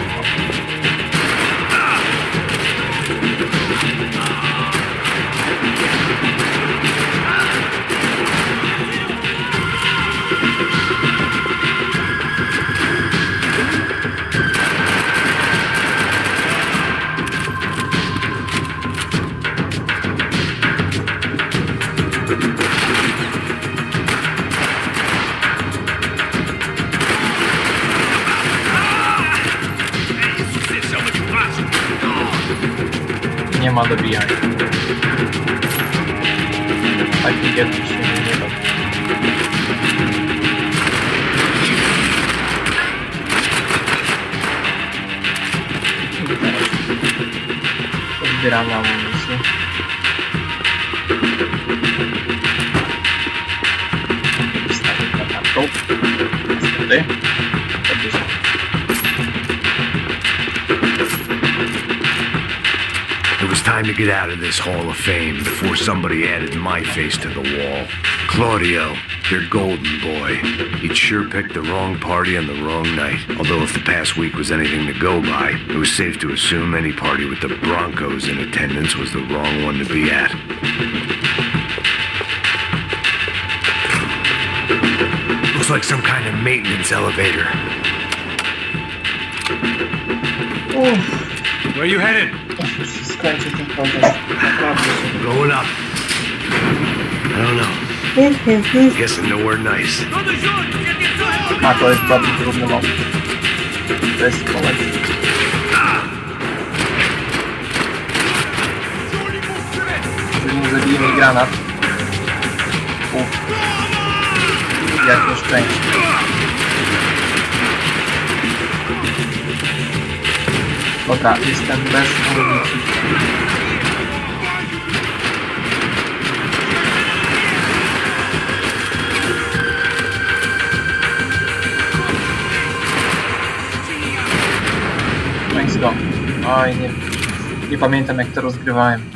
Nie ma dobijania. Taki kiedyś się nie da. Zbieramy amunicję. Wstawię na kartą. Niestety. Podbierzemy. It was time to get out of this Hall of Fame before somebody added my face to the wall. Claudio, your golden boy. He'd sure picked the wrong party on the wrong night. Although if the past week was anything to go by, it was safe to assume any party with the Broncos in attendance was the wrong one to be at. Looks like some kind of maintenance elevator. Where you headed? Skończę ten proces. Naprawdę. Going up. I don't know. Guessing nowhere nice. A to jest bardzo trudny most. To jest kolej. Jeżeli zabije mi granat. Jakie szczęście. Dobra, jestem bez amunicji. Nice go. Oj, nie pamiętam jak to rozgrywałem.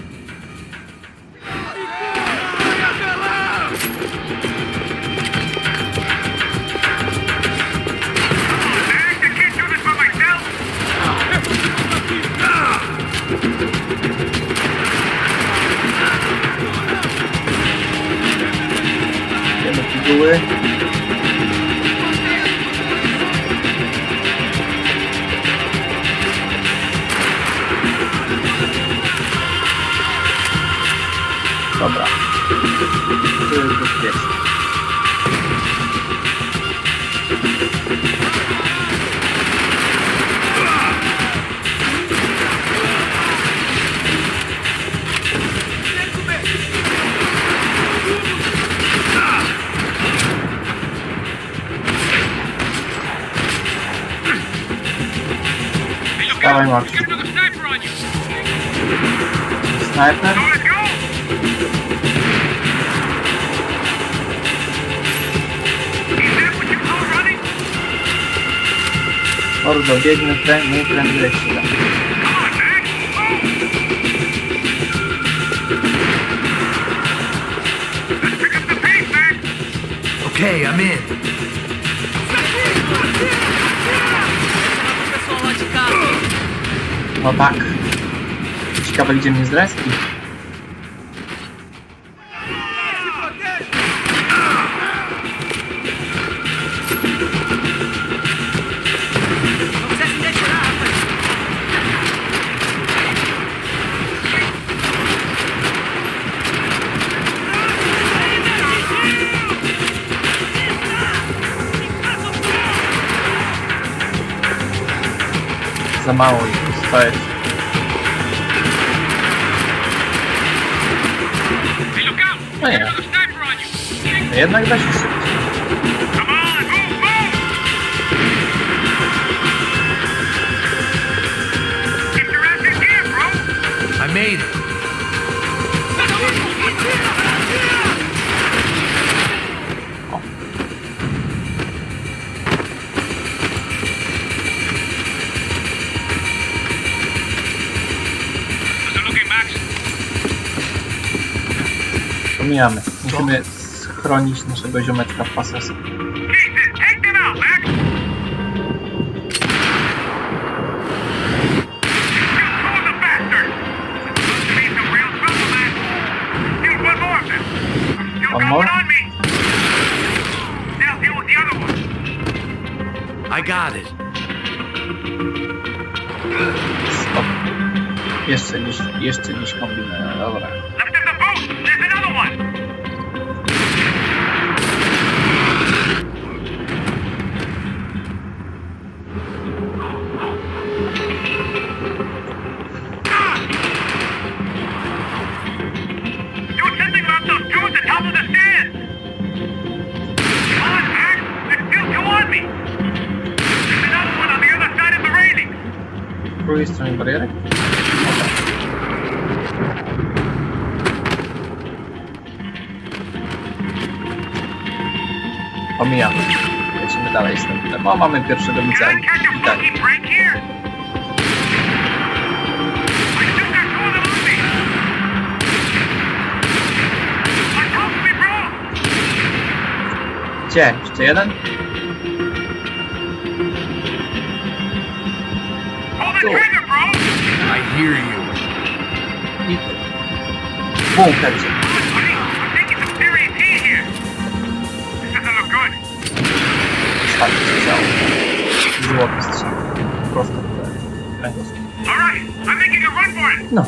Wiemy figury. Dobra. To jest bezpieczne. Dawaj, Marcin. Snajper? Mordo, biegnę prędzej lecimy. Okay, I'm in. No tak. Ciekawe gdzie mnie zreski. Za mało ich stać. No nie. Jednak da się szybciej. I made it. Pomijamy. Musimy schronić naszego ziomeczka w pasosie. One more? I got it. Stop. Jeszcze dziś kombinę, dobra. Z drugiej strony barierek? Pomijamy. Lecimy dalej z tym. O, mamy pierwszego widza i tak. Gdzie? Jeszcze jeden? Tu. I hear you. I bunkercie. Ostatni strzał. Złoty strzał. Prosto w kręgosłup. No.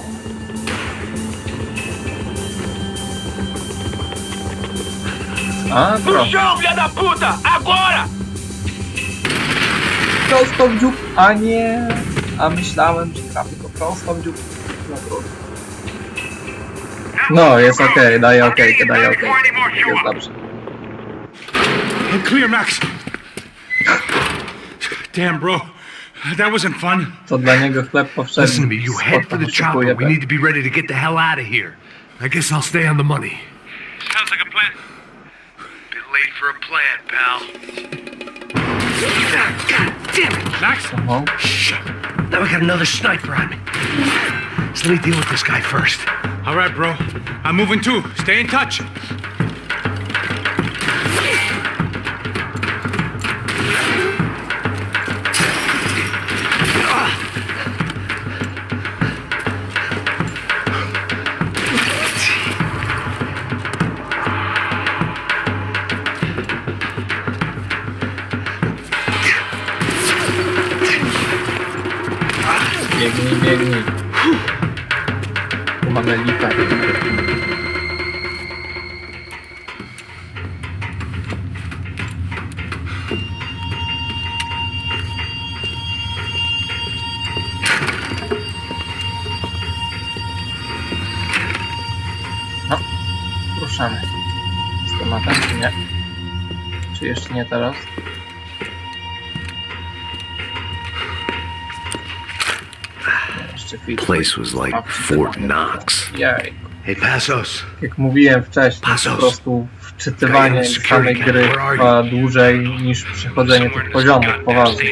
A, proszę. Prosto w dziób, a nie... A myślałem, że trafię go prosto w dziób. No trudno. No, jest okej, daję okejkę, daję okejkę. Jest dobrze. I'm clear, Max. Damn, bro. That wasn't fun. To dla niego chleb Listen to powszedni. me, you head for the chopper. We need to be ready to get the hell out of here. I guess I'll stay on the money. Sounds like a plan. Bit late for a plan, pal. God damn it! Max? Aha. Now we got another sniper on me. So let me deal with this guy first. All right, bro. I'm moving too. Stay in touch. Biegnij, biegnij. Tu mamy lipę. No, ruszamy. Z tematem, czy nie? Czy jeszcze nie teraz? Jeszcze chwilę. Place was like Fort Knox. Jej. Hey, Passos. Jak mówiłem wcześniej, po prostu wczytywanie samej gry trwa dłużej niż przechodzenie tych poziomów poważnych.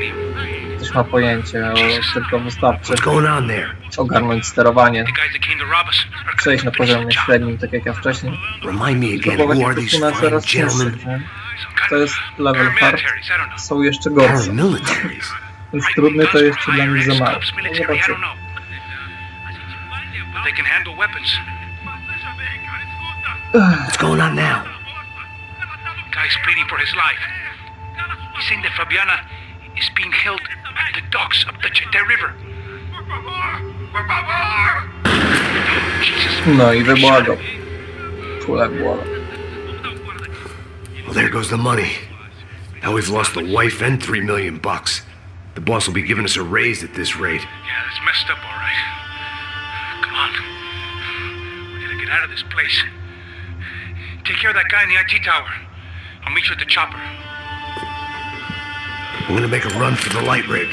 Ktoś ma pojęcie, ale tylko wystarczy What's going on there? ogarnąć sterowanie, The guys that came to rob us are przejść na poziomie średnim, tak jak ja wcześniej. Remind me again, Próbować who are po these prostu na fine coraz gentlemen? cięższych, nie? To jest level hard, paramilitaries. I don't know. są jeszcze gorsze, Paramilitaries. więc trudny to jeszcze dla nich za mało. No I zobaczymy. don't know. They can handle weapons. What's going on now? Guy's pleading for his life. He's saying that Fabiana is being held at the docks of the Chete River. Jesus. No i wybłagał. Czule błagał. Well, there goes the money. Now we've lost the wife and $3 million. The boss will be giving us a raise at this rate. Yeah, it's messed up, all right. Come on. We gotta get out of this place. Take care of that guy in the IT tower. I'll meet you at the chopper. I'm gonna make a run for the light rig.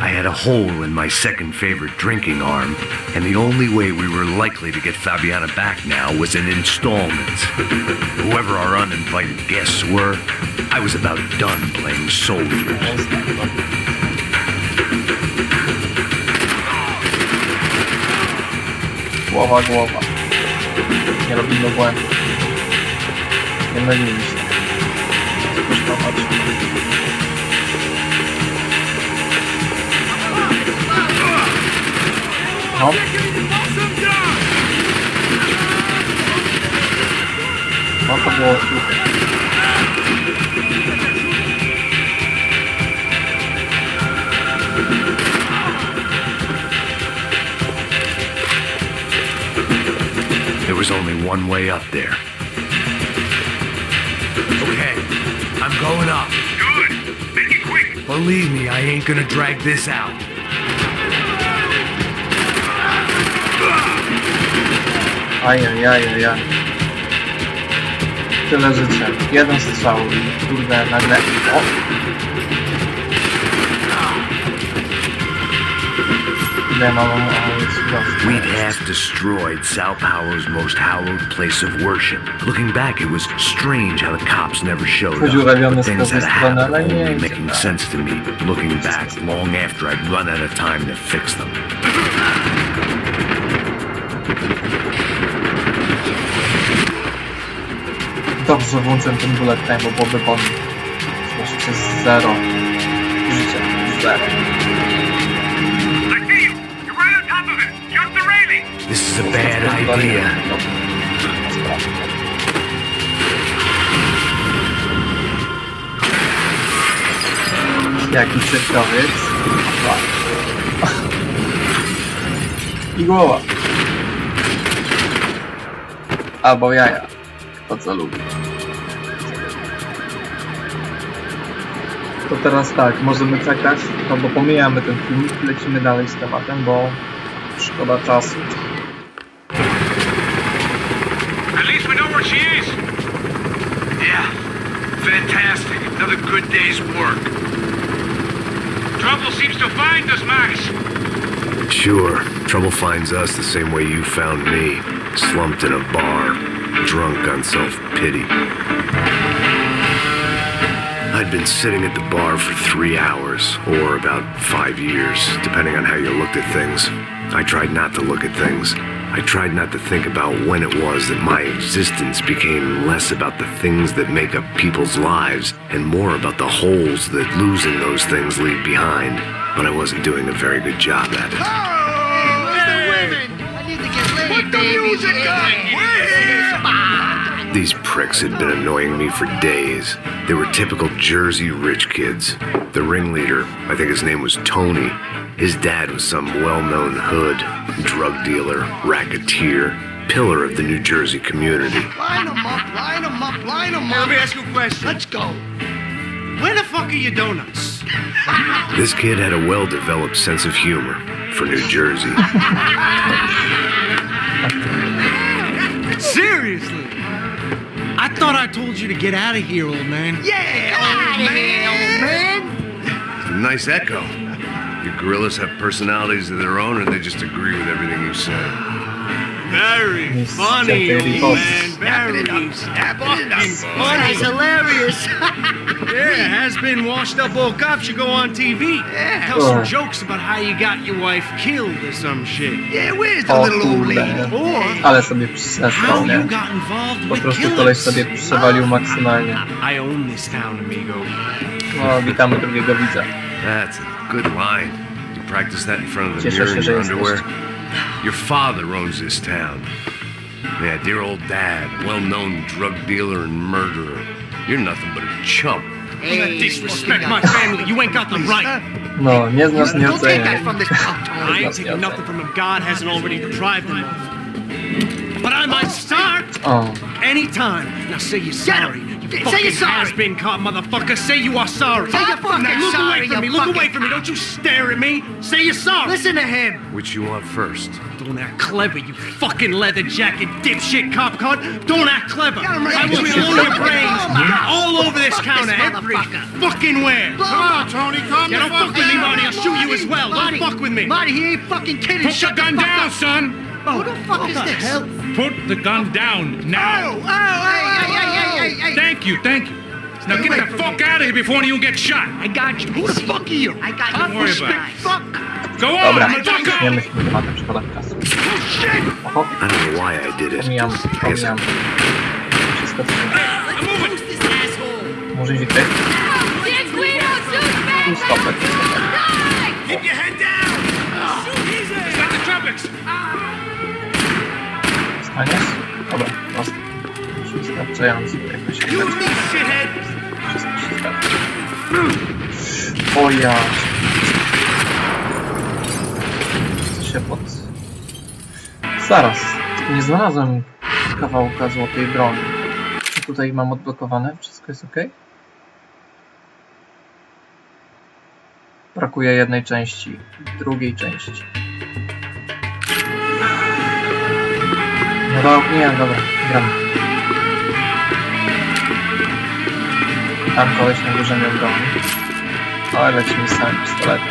I had a hole in my second favorite drinking arm, and the only way we were likely to get Fabiana back now was in installments. Whoever our uninvited guests were, I was about done playing soldier. Głowa, głowa. Nie robimy błędu. Nie mylimy się. Kosztować. No. No to było super. There was only one way up there. Okay, I'm going up. Good. Make it quick. Believe me, I ain't gonna drag this out. Ajajajajaj. Tyle życia. Jeden strzał i kurde nagle... O! Ile mam amunicji We'd half destroyed Sao Paulo's most hallowed place of worship. Looking back, it was strange how the cops never showed up. But things had happened, only making sense to me, looking back long after I'd run out of time to fix them. Dobrze włączyłem ten bullet time, bo byłoby po nim. Jeszcze 0 życia. 0. This is a bad idea. Jaki szybkowiec. I głowa. Albo jaja. To co lubi. To teraz tak, możemy czekać, albo pomijamy ten film, lecimy dalej z tematem, bo szkoda czasu. At least we know where she is. Yeah, fantastic. Another good day's work. Trouble seems to find us, Max. Sure, trouble finds us the same way you found me, slumped in a bar, drunk on self-pity. I'd been sitting at the bar for 3 hours, or about 5 years, depending on how you looked at things. I tried not to look at things. I tried not to think about when it was that my existence became less about the things that make up people's lives and more about the holes that losing those things leave behind. But I wasn't doing a very good job at it. These pricks had been annoying me for days. They were typical Jersey rich kids. The ringleader, I think his name was Tony. His dad was some well-known hood, drug dealer, racketeer, pillar of the New Jersey community. Line them up, line them up, line them up. Let me ask you a question. Let's go. Where the fuck are your donuts? This kid had a well-developed sense of humor for New Jersey. Seriously? I thought I told you to get out of here, old man. Yeah, old man. It's a nice echo. Your gorillas have personalities of their own, or they just agree with everything you say? Very funny, old man. Very fucking funny. It's hilarious. Yeah, has-been washed-up old cop should go on TV. Yeah. Tell some jokes about how you got your wife killed or some shit. Yeah, where's the O little old kurde, lady? Or ale sobie przesrał, how nie? you got involved Po with prostu koleś killers. sobie przewalił maksymalnie. I own this town, amigo. No, witamy drugiego widza. That's a good line. You practice that in front of the Cieszę mirror się, in że your jesteś. underwear? Your father owns this town. Yeah, dear old dad, well-known drug dealer and murderer. You're nothing but a chump. Hey, disrespect my family. You ain't got the right. No, nie znasz, nie Don't take that oceniaj. from this punk. I ain't taking nothing from him God hasn't already deprived him of. But I might start O, anytime. Now say you're sorry. You Say fucking you're sorry. has-been caught, motherfucker. Say you are sorry. Say you're fucking Now look sorry, away from me. you Look fucking- away from me. Don't you stare at me. Say you're sorry. Listen to him. Which you want first? Don't act clever, you fucking leather jacket dipshit cop cunt. Don't act clever. I will blow your brains all over this counter, every fucking where. Come on, Tony, come yeah, don't fuck with me, Marty. I'll shoot you as well. Don't fuck with me. Marty, he ain't fucking kidding. Put the gun down, son! Who the fuck is this? hell? Put the gun down now! Hey. Thank you, thank you. Now get the fuck out of here before you get shot! I got you. Who the fuck are you? I got Don't you. worry about it. Fuck. Go on, dobra, motherfucker! nie myślmy tematem, szkoda czasu. Oho, I don't know why I did it. pomijam. Wszystko co może iść gdzieś? Tu stopę, tu stopę. Keep your head down. Stop the trumpets! Staniesz? Dobra, prosto. Wystarczający jakoś. Use me, shithead. Wszystko się zgadza. O ja. Się pod... Zaraz. Nie znalazłem kawałka złotej broni. Czy tutaj mam odblokowane? Wszystko jest ok? Brakuje jednej części. Drugiej części. No do... nie, dobra. Gramy. Tam koleś na górze miał broń. Ale lecimy z samym pistoletem.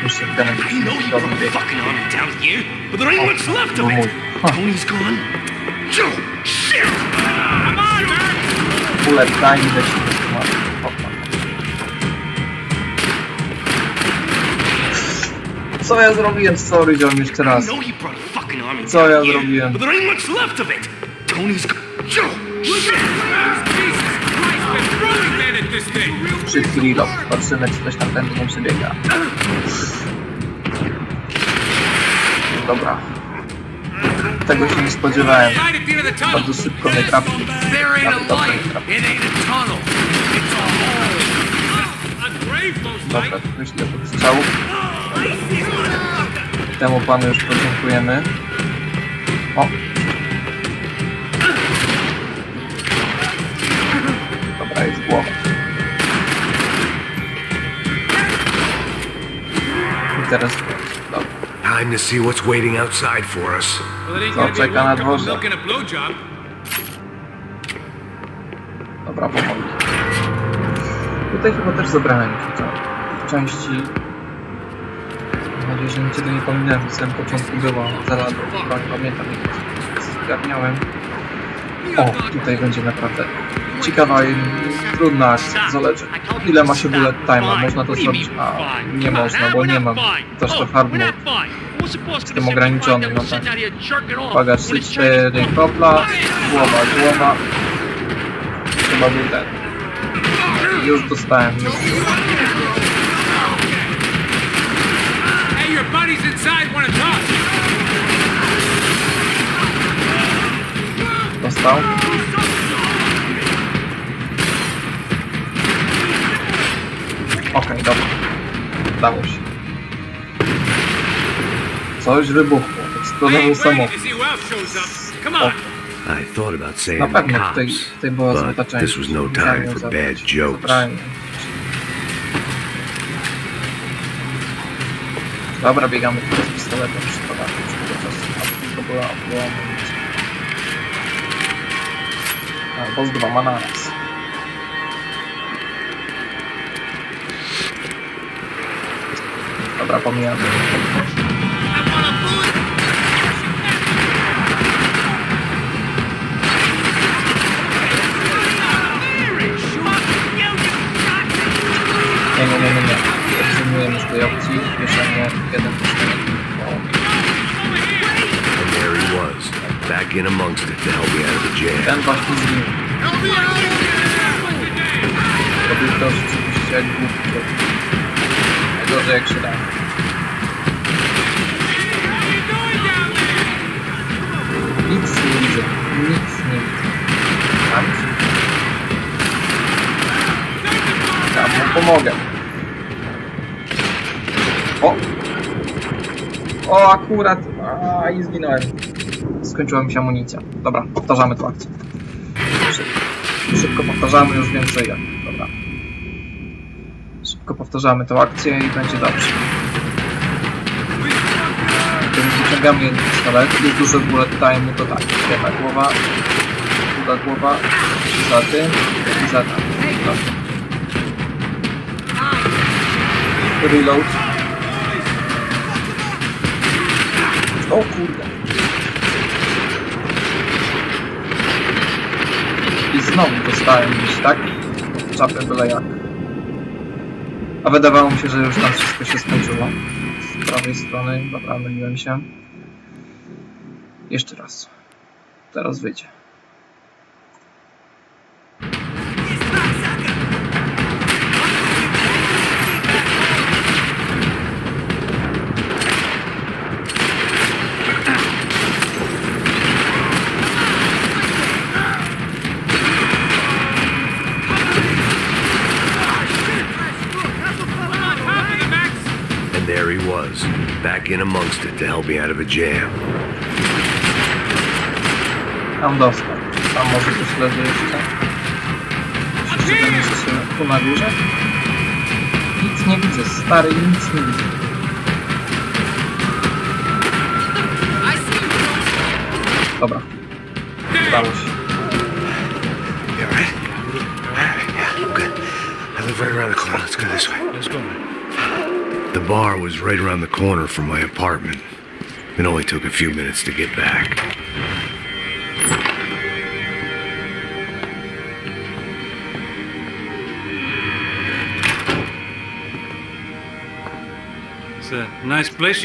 Już się wgadam. You know you brought a fucking army down here, but there ain't much left of it. Tony's gone. Joe, shit! Come on, man! Bullet time lecimy. Co ja zrobiłem? Sorry, ziom, jeszcze I raz. know you brought a fucking army Co down ja here, zrobiłem? but there ain't much left of it. Tony's gone. Joe, shit! Szybki reload. Patrzymy, czy coś tam tędy nie przebiega. Dobra. Tego się nie spodziewałem. Bardzo szybko mnie trafił. There ain't a Nawet dobrze light. mnie trafił. It ain't a tunnel. It's a hole. Dobra, myślę pod strzał. Temu panu już podziękujemy. O! Dobra, jest głowa. I teraz... Dobra. Time to see what's waiting outside for us. Co czeka na dworze? Dobra, pomogę. Tutaj chyba też zabrałem klucza. części. Mam nadzieję, że niczego nie pominąłem, w samym początku była zalada, tak pamiętam, jak zgarniałem. O, tutaj będzie naprawdę ciekawa i trudna akcja, zależy ile ma się bullet time'a, można to zrobić, a nie można, bo nie mam też to hard mode. Jestem ograniczony, no tak. Uwaga, 3-4 kropla, głowa. Chyba był ten. Już dostałem, już. Hey, your buddies inside want to talk. Dostał. Okej, dobra. Udało się. Coś wybuchło. Eksplodował samochód. O, I thought about na saying the pewno cops, tutaj była złota but część. this was no time for bad jokes. Zabrałem. Dobra, biegamy tutaj z pistoletem przy tego czasu. To była amunicja. Albo z dwoma naraz. Dobra, pomijamy. Nie. Rezygnujemy z tej opcji. Bierzemy jeden pistolet. And there he was, back in amongst it to help me out of the jam. Ten właśnie zginął. Robił to rzeczywiście jak głupio. Najgorzej jak się da. Nic nie widzę. Tam? Tam mu pomogę. O, akurat. I zginąłem. Skończyła mi się amunicja. Dobra, powtarzamy tę akcję. Szybko powtarzamy, już wiem co jak. Dobra. Szybko powtarzamy tę akcję i będzie dobrze. Kiedy wyciągamy jeden pistolet, jest dużo bullet time'u, to tak. Jedna głowa, druga głowa, za tym i za tam. Dobrze. Reload. O kurde. I znowu dostałem gdzieś tak czapę byle jak. A wydawało mi się, że już tam wszystko się skończyło. Z prawej strony, dobra, myliłem się. Jeszcze raz. Teraz wyjdzie. There he was, back in amongst it to help me out of a jam. Tam dostał. Tam może coś leży jeszcze. Jeszcze tam jest tu na górze. Nic nie widzę, stary, nic nie widzę. Dobra. Udało się. You alright? Yeah, I'm good. I live right around the corner. Let's go this way. Let's go, man. The bar was right around the corner from my apartment. It only took a few minutes to get back. It's a nice place.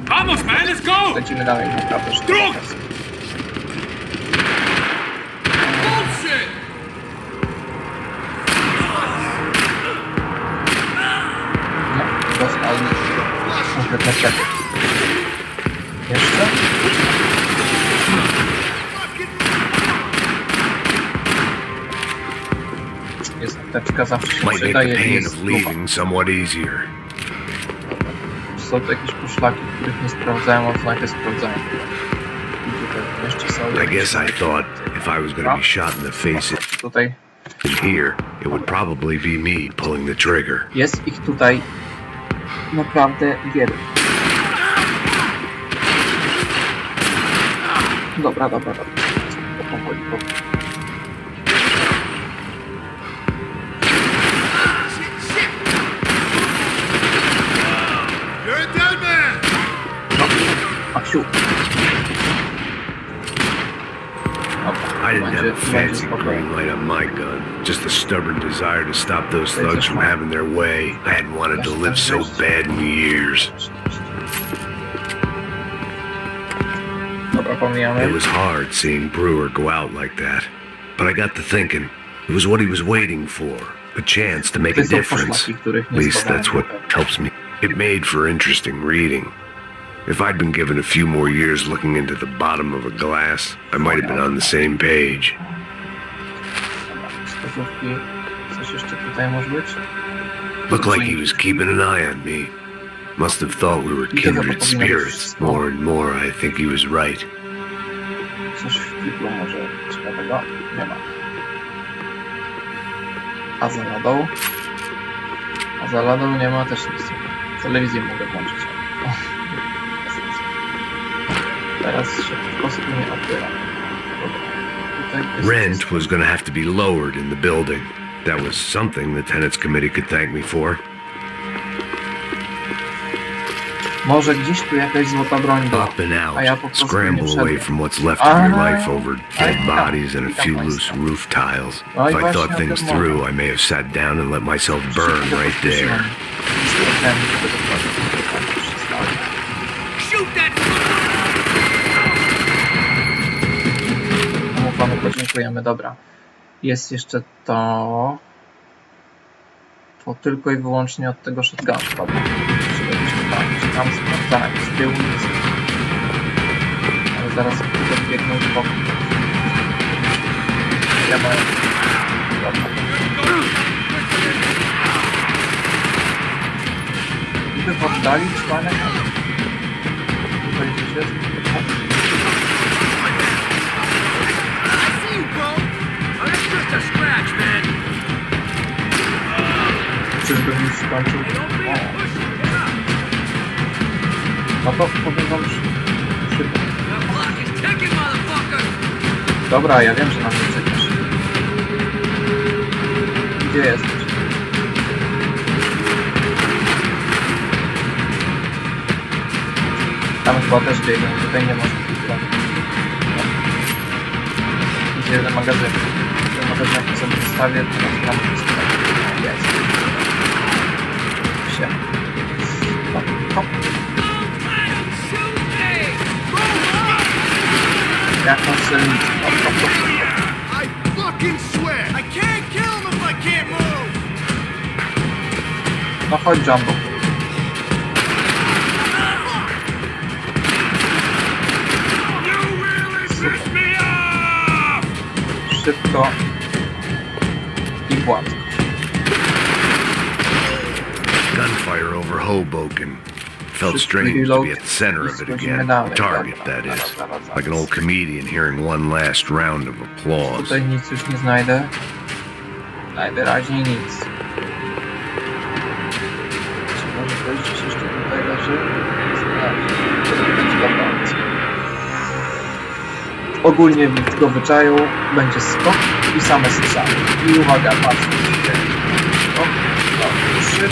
Vamos, man, let's go! Lecimy dalej, naprawdę szybko. Dostał konkretne czeki. Jeszcze? Jest apteczka, zawsze się Might make the przydaje. pain Jest of leaving somewhat easier. Są to jakieś poszlaki, których nie sprawdzałem, odznakę sprawdzałem. I tutaj jeszcze są. I guess I thought if I was going to be shot in the face Tutaj here, it would probably be me pulling the trigger. jest ich tutaj naprawdę wiele. Dobra. Powoli. Siu. I didn't have a fancy green light on my gun, just a stubborn desire to stop those thugs from having their way. I hadn't wanted to live so bad in years. Dobra, pomijamy. It was hard seeing Brewer go out like that, but I got to thinking, it was what he was waiting for, a chance to make a difference. At least that's what helps me. It made for interesting reading. If I'd been given a few more years looking into the bottom of a glass, I might have been on the same page. Wskazówki. Coś jeszcze tutaj może być? Looked like he was keeping an eye on me. Must have thought we were kindred spirits. More and more, I think he was right. Coś w kiblu może ciekawego? Nie ma. A za ladą? A za ladą nie ma też nic. Telewizję mogę włączyć. Teraz się po prostu nie otwiera. Rent was going to have to be lowered in the building. That was something the tenants committee could thank me for. Może gdzieś tu jakaś złota broń była, Up and a ja out, po prostu nie scramble away wszedłem. from what's left of your life over dead bodies and a few loose roof tiles. If I thought things through, I may have sat down and let myself burn right there. Shoot that! Mu panu podziękujemy, dobra. Jest jeszcze to... To tylko i wyłącznie od tego shotguna, dobra. Tam sprawdzałem, z tyłu jest. Ale zaraz tutaj biegną z boku. Ja mam... Dobra. Niby w oddali człanek. Tutaj gdzieś jest. Czyżbym już skończył? O. No to powiem wam szybko. Dobra, ja wiem, że na mnie czekasz. Gdzie jesteś? Tam chyba też biegną, tutaj nie można broni. No. Idzie jeden magazyn. Ten magazyn jak sobie wystawię, teraz mam wystawię. Jest. Się. Hop, hop. Jak na strzelnicy. Hop, hop, hop, hop. I fucking swear! I can't kill him if I can't move! No chodź, Jumbo. Szybko i gładko. Gunfire over Hoboken. Felt strange to be at the center of it again. Target, that is. Like an old comedian hearing one last round of applause. Tutaj nic już nie znajdę. Najwyraźniej nic. Czy może coś gdzieś jeszcze tutaj leży? Ogólnie w go wyczaju będzie skok i same strzały. I uwaga, patrzcie. Skok, 3,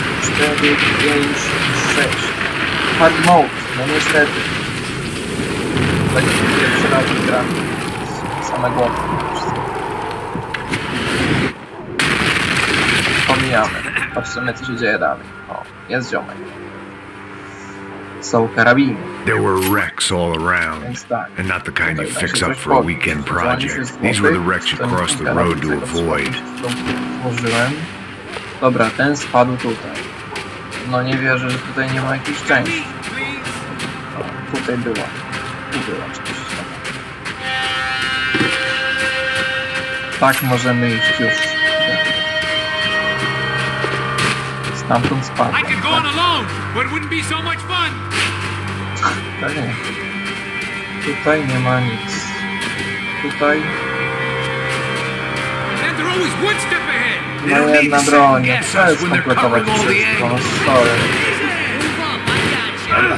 4, 5, 6. Hard mode, no niestety. Będzie pierwszy raz gra z samego pomijamy. Patrzymy, co się dzieje dalej. O, jest ziomek. Są karabiny. There were wrecks all around, Więc tak. and not the kind you fix up for a weekend project. These were the wrecks you crossed the road to avoid. Włożyłem. Dobra, ten spadł tutaj. No nie wierzę, że tutaj nie ma jakiejś części. O, tutaj była. Tu była część. Tak, możemy iść już. Stamtąd spadł. I could go on alone, but it wouldn't be so much fun. Tak nie. Tutaj nie ma nic. Tutaj. And they're always one step ahead. No jedna broń. Trzeba skompletować wszystko. No sorry. Dobra.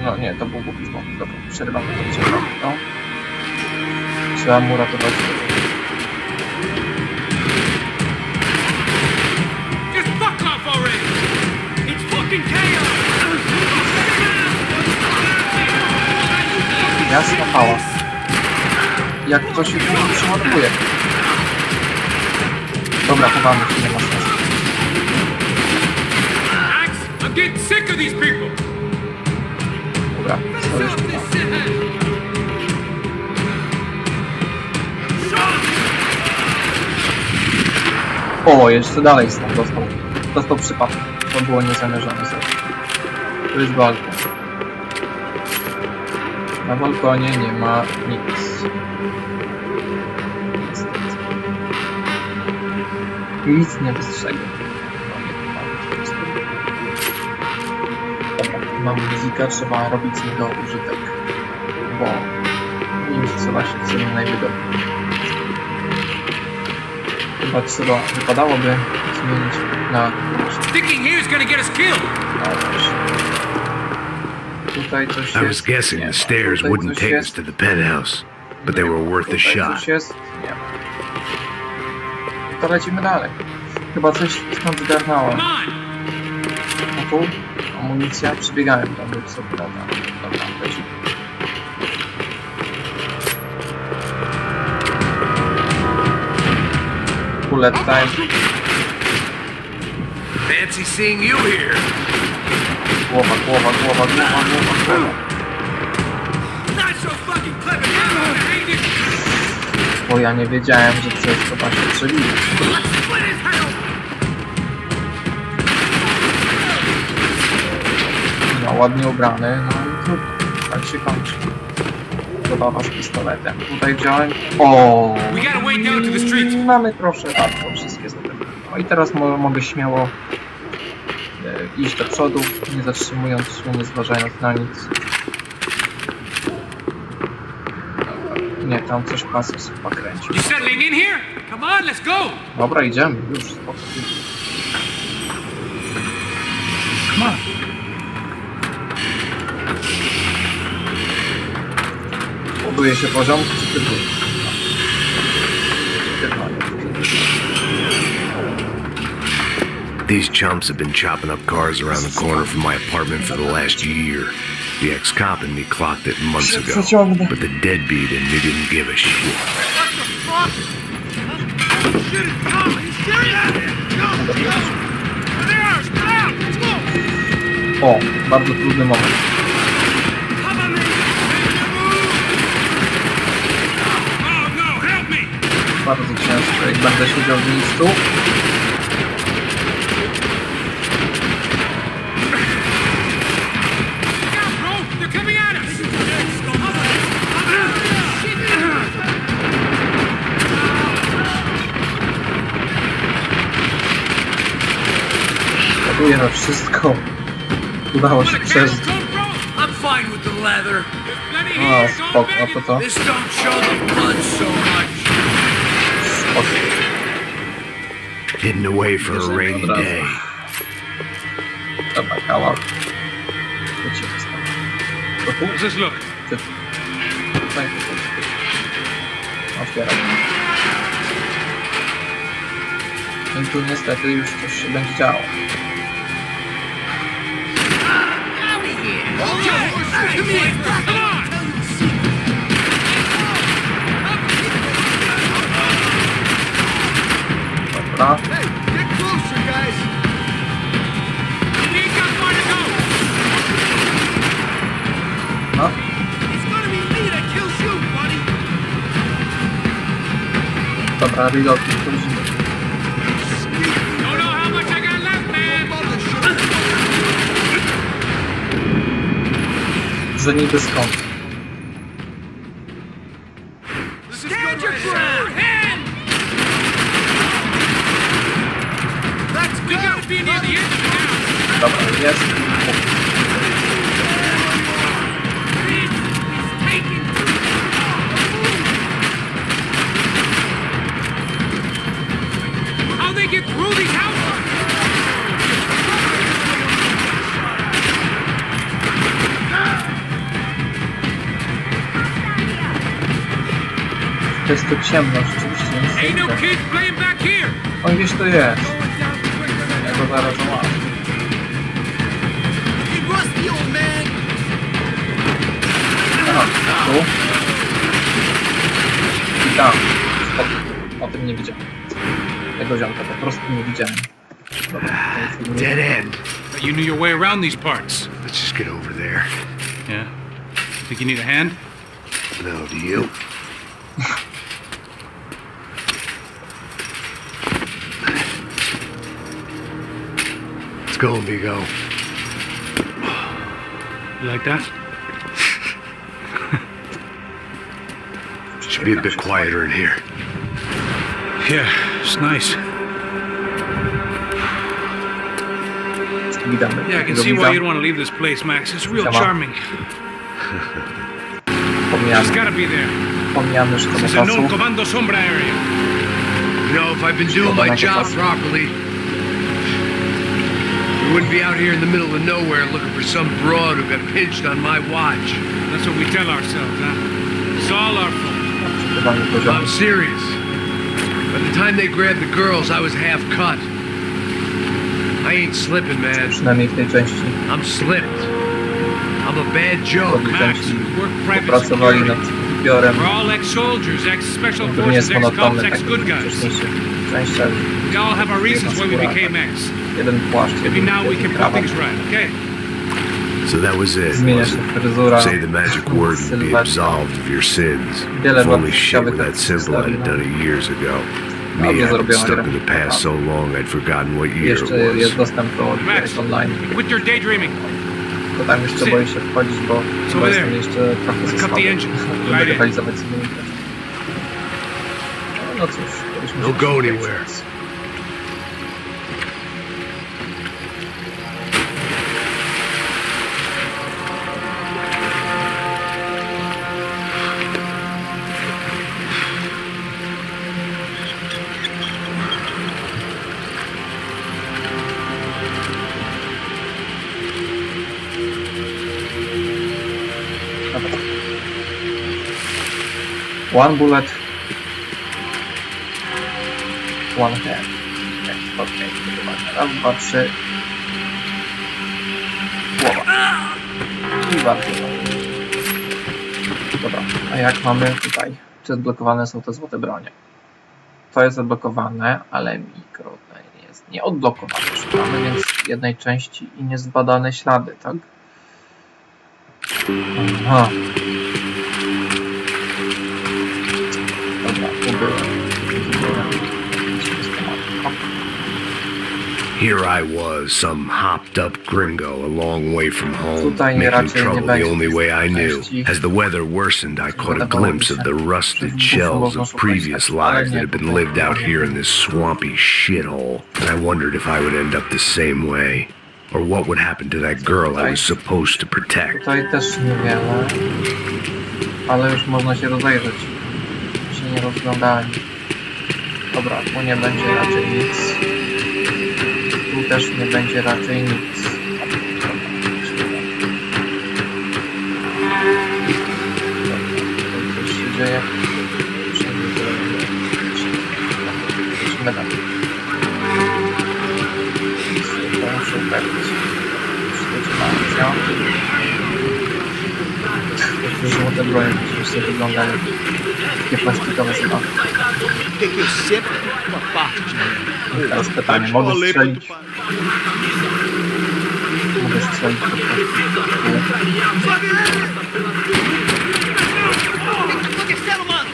No nie, to był głupi pomysł. Dobra, przerywamy to. Trzeba mu ratować. Just fuck off already. It's fucking chaos. Jasna pała. Jak to się tu przeładuje? Dobra, chowamy się, nie ma sensu. I'm getting sick of these people. Dobra, sorry, że O, jeszcze dalej stąd dostał. Dostał przypadek. To było niezamierzone zrobić. Tu jest balkon. Na balkonie nie ma nic. Niestety. Nic nie wystrzegł. Dobra, mamy muzykę, trzeba robić z niego użytek. Bo nim trzeba się co najwygodniej. Chyba trzeba, wypadałoby zmienić na... Sticking here is gonna get us killed. Tutaj coś jest... I was guessing the stairs wouldn't take us to the penthouse, but they were worth a Tutaj shot. coś jest? Nie ma. To lecimy dalej. Chyba coś stąd zgarnąłem. Come on. A tu? Amunicja? Przybiegałem tam lub sobie tam. Dobra, lecimy. Bullet time. Fancy seeing you here. Głowa. Not so fucking clever. Bo ja nie wiedziałem, że coś chyba się przebiło. No, ładnie ubrany, no i trudno. Tak się kończy. Zabawa z pistoletem. Tutaj wziąłem... O, We gotta wait down to the street. mamy proszę łatwo wszystkie zapewne. No i teraz mogę śmiało iść do przodu, nie zatrzymując się, nie zważając na nic. Nie, tam coś pasy chyba kręci. You settling in here? Come on, let's go. Dobra, idziemy, już spokojnie. Come on. Buduje się poziom, czy tylko? These chumps have been chopping up cars around the corner from my apartment for the last year. The ex-cop and me clocked it months ago, but the deadbeat in me didn't give a shit. Shit is coming. You serious? Go. There, stop. Let's go. O, bardzo trudny moment. Come on, man. Oh no, help me. Bardzo ciężko, jak będę siedział w miejscu. Ładuję na wszystko. Udało się przeżyć. I'm fine with the leather. O, spoko, a to co? This don't show the blood so much. Spoko. Hidden away for a rainy day. Dobra, kawałek. Lecimy stąd. To tu? How's this look? Ty. Tutaj. Otwieram. I tu niestety już coś się będzie działo. Dobra. No. Dobra, reload, wchodzimy. Że niby skąd? Stand your ground! We gotta be near the end of the town. Dobra, jest. How they get through these houses? To jest tu ciemno, rzeczywiście nic nie Ain't no widzę. kids playing back here. On gdzieś tu jest. Ja go zaraz załatwię. Hey, Rusty, old man. Aha, tu. I tam. O tym nie widziałem. Tego ziomka po prostu nie widziałem. Dobra, Dead end. You knew your way around these parts. Let's just get over there. Yeah. Think you need a hand? No, do you? Let's go, amigo. You like that? Should be a bit quieter in here. Yeah, it's nice. Witamy. Yeah, I can see why you'd want to leave this place, Max. It's real charming. She's gotta be there. Pomijamy, że This is to a known czasu. Comando Sombra area. You know, if I've been doing my job properly, we wouldn't be out here in the middle of nowhere looking for some broad who got pinched on my watch. That's what we tell ourselves, huh? It's all our fault. I'm serious. By the time they grabbed the girls, I was half cut. I ain't slipping, man. Przynajmniej w tej części. I'm slipped. I'm a bad joke. Max, we work private Pracowali security. nad zbiorem. We're all ex-soldiers, ex-special To nie forces, jest ex-cops, monotonny, tak jak ex-good w guys. wcześniejszych częściach. We all have our reasons why we became ex. Jeden płaszcz, Maybe now we can put krawat. things right, okay? So that was it. Zmienia was się it? fryzura, Say the magic word and be sylwetka. absolved of your sins. Wiele If only bardzo shit ciekawych were that simple, I'd have done it years ago. Me, Dobrze I've been zrobiona stuck gra. in the past so long I'd forgotten what year Jeszcze jest it was. dostęp do Max, online. quit your daydreaming. To tam jeszcze boję się wchodzić, bo chyba there. jestem jeszcze trochę za Cut słaby, the engine. żeby Right in. rywalizować z innymi graczami. No cóż, kiedyś Don't go anywhere. Dobra. One bullet. One hand. Okej, raz, dwa, trzy. Głowa. I bardzo ładnie. Dobra, a jak mamy tutaj? Czy odblokowane są te złote bronie? To jest odblokowane, ale mikro jest nieodblokowane. Szukamy więc jednej części i niezbadane ślady, tak? Aha. Dobra, tu byłem. Here I was, some hopped up gringo a long way from home, Tutaj making raczej nie trouble the będzie only way I knew. części. As the weather worsened, I caught a glimpse of the rusted shells of previous lives that had been lived out here in this swampy shithole. And I wondered if I would end up the same way, or what would happen to that girl I was supposed to protect. Tutaj też niewiele, ale już można się rozejrzeć. Się nie rozglądali. Dobra, tu nie będzie raczej nic. Tu też nie będzie raczej nic. Coś się dzieje. Musimy dalej. To muszę upewnić. Akcja. Złote bronie przecież sobie wyglądają. Takie plastikowe chyba. Peguei sempre uma parte de mim. Teraz pytanie, mogę strzelić? Mogę strzelić po prostu. O que tá acontecendo, mano?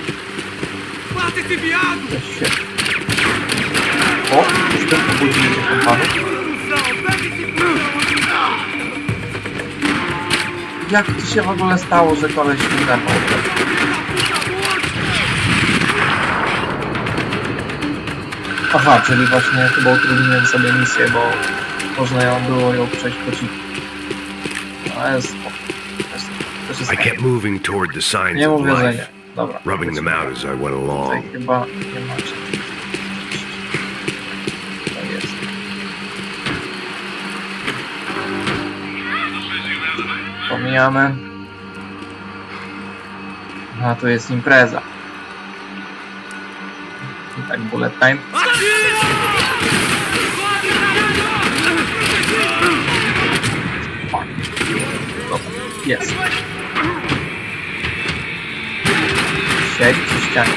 Mata esse viado! To jest świetnie. O, już tylko budzimy się kompanów. Jak to się w ogóle stało, że koleś mi napadł? Aha, czyli właśnie chyba utrudniłem sobie misję, bo można było ją przejść po cichu. No jest spoko. To jest I kept moving toward the signs nie of mówię, że nie. life, Dobra. rubbing them out as I went Tutaj along. chyba nie ma czego. To jest. Pomijamy. A tu jest impreza. I tak bullet time. Dobra, jest. Siedź przy ścianie.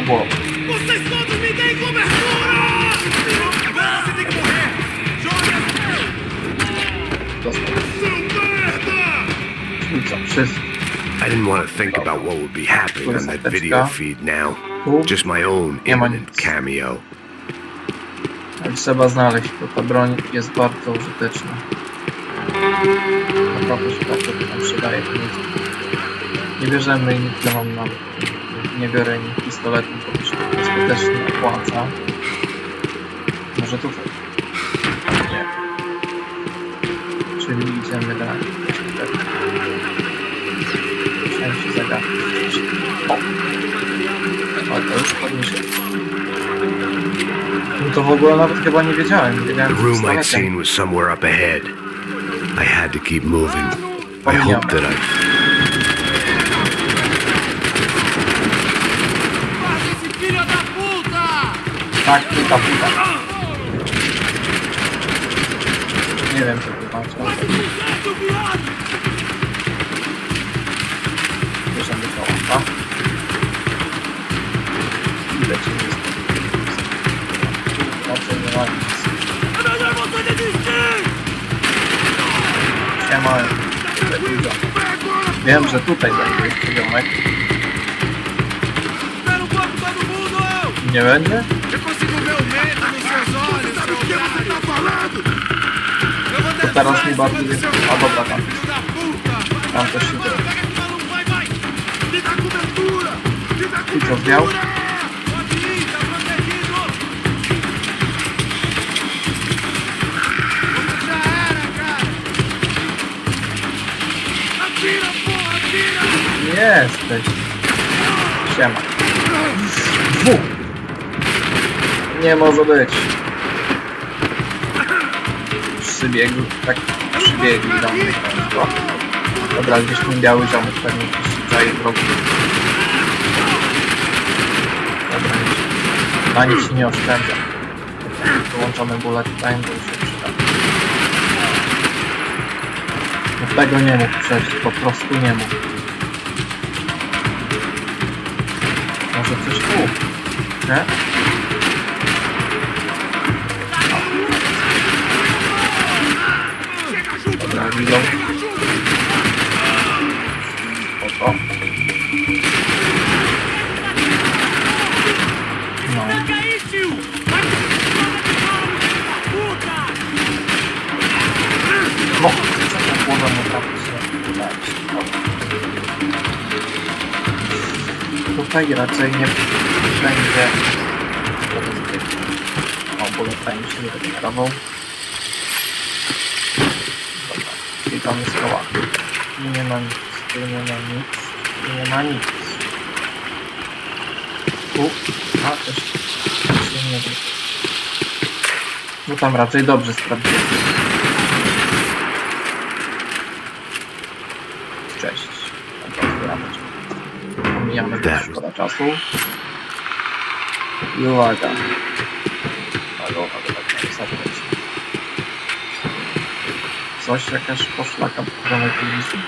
Wow. Vocês todos me deem cobertura! Você tem que morrer! Dostał. Seu merda! Czyli co? Wszystko. I didn't want to think about what would be happening on that video feed now. Just my own imminent cameo. Ale trzeba znaleźć, bo ta broń jest bardzo użyteczna. Naprawdę się bardzo nam przydaje. Nie bierzemy i nikt mam nawet. Nie biorę ni pistoletu, bo to się skutecznie opłaca. Może tutaj? Nie. Czyli idziemy dalej. Musiałem się zagapić. O! Ale to już podniesie. No to w ogóle nawet chyba nie wiedziałem. Nie wiedziałem, The co room I'd pistoletem. seen was somewhere up ahead. I had to keep moving. I hoped that I... Esse filho da puta! Tak, puta. Nie wiem, co to znaczy. Bierzemy to łapa. I lecimy z tym. Raczej nie ma nic. Siema. Wiem, że tutaj będzie jeszcze ziomek. Nie będzie? Eu consigo ver o medo nos seus olhos, seu otário! Eu vou To teraz mi descer bardziej... esse seu A dobra, tam. filho da puta! Tam też się dzieje. Pega esse maluco, vai! Me dá cobertura! Me dá I co, zwiał? Pode ir, tá protegido! Você já era, cara! Atira, porra, atira! Jesteś. Siema. Dwóch. Nie może być. Przybiegł, tak przybiegł do mnie. Dobra, gdzieś ten biały ziomek pewnie gdzieś daje drogi. Dobra, na nic się nie oszczędza. Wyłączamy bullet time, bo już się przyda. No tego nie mógł przejść, po prostu nie mógł. Może coś tu? Nie? Dobra, reload. Oto. No. No, co ta głowa nie trafi się udać. Tutaj raczej nie będzie... O, bullet time się nie wygenerował. Dobra, czyli tam jest koła. Tu nie ma nic, tu nie ma nic, tu nie ma nic. Tu, a też się nie wie. No tam raczej dobrze sprawdziłem. Cześć. Dobra, zbieramy. Pomijamy, to szkoda czasu. I uwaga. Coś, jakaś poszlaka po danej telewizji.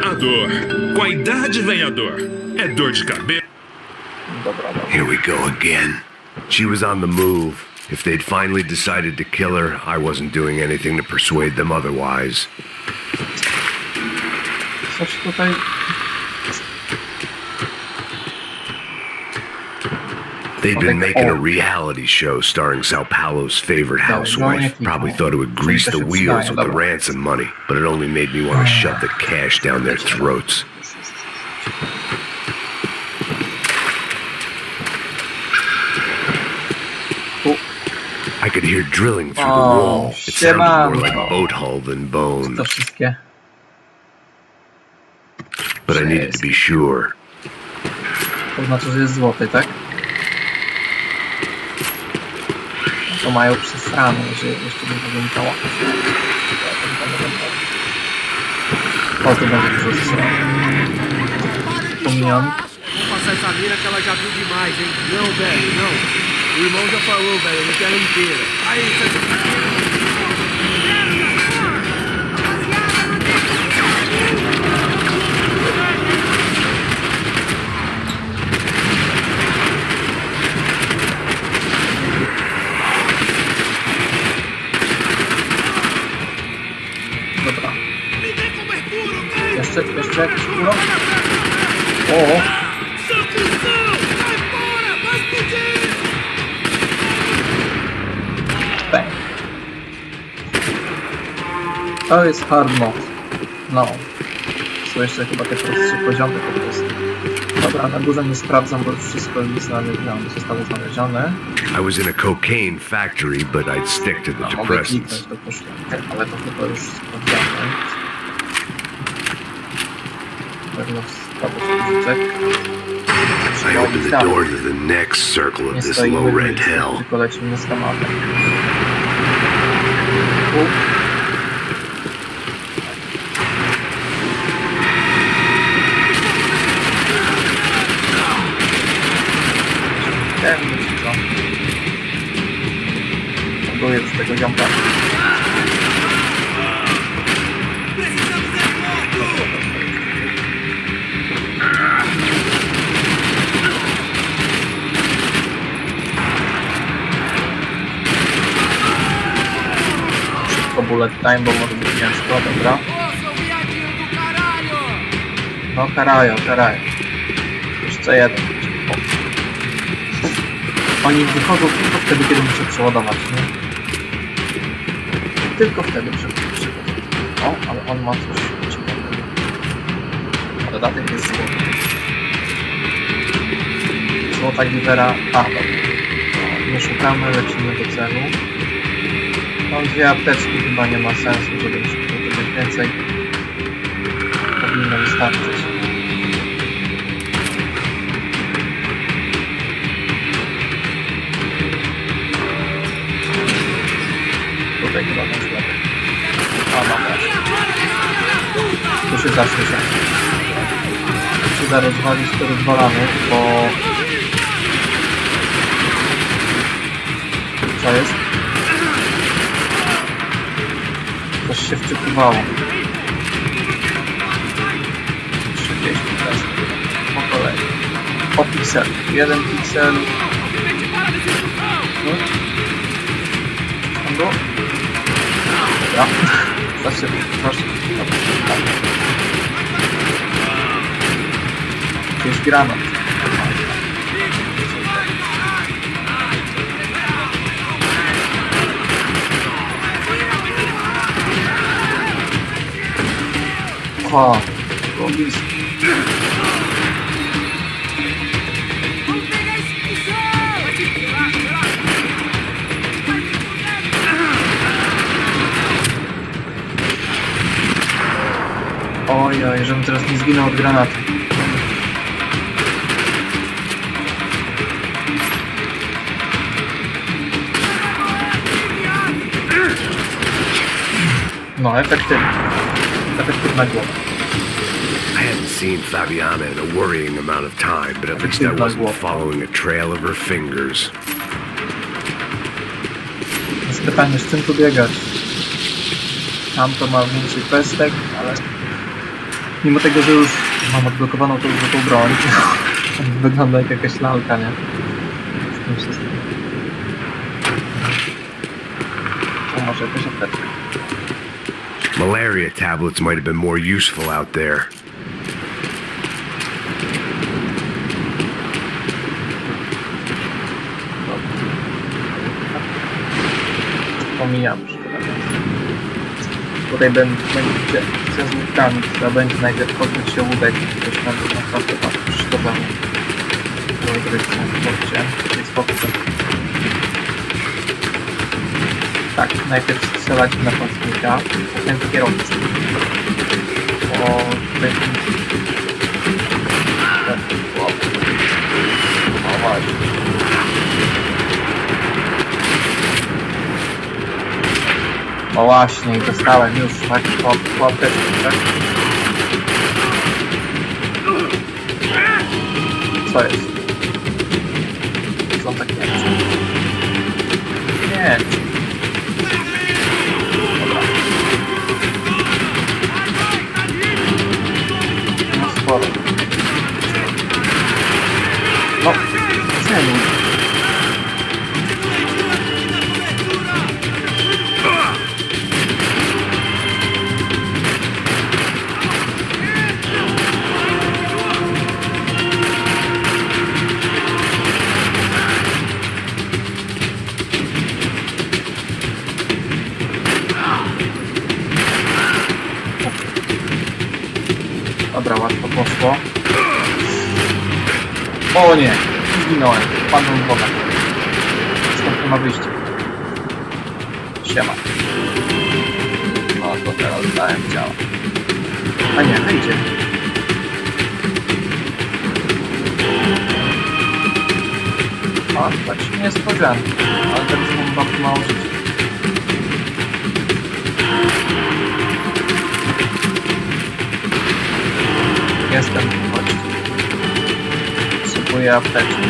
A dor. Com a idade vem a dor. É dor de cabeça. Dobra, dobra. Here we go again. She was on the move. If they'd finally decided to kill her, I wasn't doing anything to persuade them otherwise. Coś tutaj... They'd been making a reality show starring Sao Paulo's favorite housewife. Probably thought it would grease the wheels with the ransom money, but it only made me want to shove the cash down their throats. I could hear drilling through the wall. It sounded more like boat hull than bone. To wszystkie. But I needed to be sure. To znaczy, że jest złoty, tak? To mają przesrane, że jeszcze nie powiem to łapać. O, tu będzie dużo strony. Pomijam. Vou passar essa mina que ela já viu demais, hein? Não, velho, não. O irmão já falou, velho, eu não quero ela inteira. Aí, você... Jeszcze jakiś kulon? O! Bang. To jest hard mode. No. Są jeszcze chyba te prostsze poziomy po prostu. Dobra, na górze nie sprawdzam, bo już wszystko jest znalezione, zostało znalezione. I was in a cocaine factory, but I'd stick to the Mogę depressants. kliknąć, to poszło. Ale to chyba już sprawdzamy. Pewno spadł użytek. I opened the door to the next circle Nie of this stoimy w low-rent miejscu, hell. tylko lecimy z tematem. Próbuję z tego ziomka. Szybko bullet time, bo może być ciężko, dobra. No karajo. Jeszcze jeden. Oni wychodzą tylko wtedy, kiedy muszę przeładować, nie? Tylko wtedy przeładować. O, ale on ma coś ciekawego. A dodatek jest złoty. Złota givera. A, dobra. No, nie szukamy, lecimy do celu. Mam dwie apteczki, chyba nie ma sensu, żeby szukać więcej. Powinno wystarczyć. Tutaj chyba na przykład. A, no właśnie. Tu się zacznie się. Tu się da rozwalić, to rozwalamy, bo... Co jest? Coś się wczytywało. 30 teraz. Po kolei. O piksel. Jeden piksel. Dobra. Zobaczcie, proszę. Tu jest granat. O, było blisko. Ojoj, żebym teraz nie zginął od granatu. No, efektywnie. Efektywna głowa. I hadn't seen Fabiana in a worrying amount of time, but at least I wasn't following a trail of her fingers. Jest pytanie, z czym tu biegać? Tamto ma więcej pestek, ale mimo tego, że już mam odblokowaną tą złotą broń, wygląda jak jakaś lalka, nie? Z tym wszystkim. To może jakaś apteczka. Malaria tablets might have been more useful out there. Pomijam, że tutaj będzie ze złóżkami, która będzie najpierw pozbyć się łódek, które tam naprawdę bardzo przygotowane. Do gry w sporcie, tej sporcie. Tak, najpierw strzelać na płatnika, potem kierowcę. O, tutaj... O, właśnie. O właśnie, i dostałem już tak po apteczce, tak? Co jest? Są takie rzeczy. Nie. Dobra. No sporo. No, celu. Dobra, łatwo poszło. O nie! Zginąłem. Padłem w wodę. Następne ma wyjście. Siema. No to teraz dałem ciało. A nie, wyjdzie. A, tak się nie spodziewałem. Ale teraz mam bardzo mało życia. Jestem, chodź. Potrzebuję apteczki.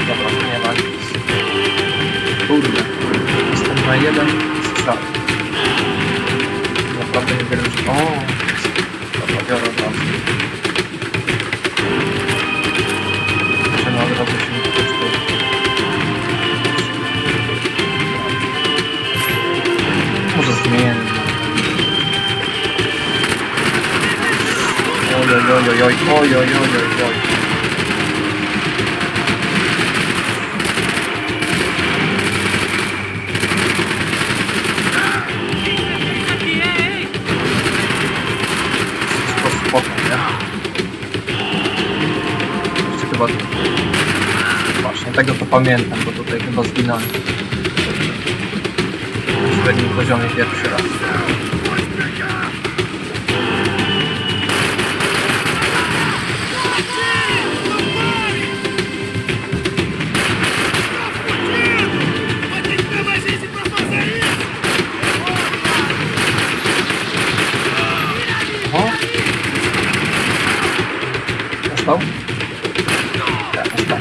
Dobra, to nie ma nic. Kurde. Jestem na jeden strzał. Naprawdę nie wiem, że... O! Dobra, biorę od razu. Możemy od razu się nie pocztować. Może zmienię. Oj. Wszystko spoko, nie? Jeszcze chyba... Właśnie, tego to pamiętam, bo tutaj chyba zginąłem. W średnim poziomie pierwszy raz. O! Dostał? Tak, dostał.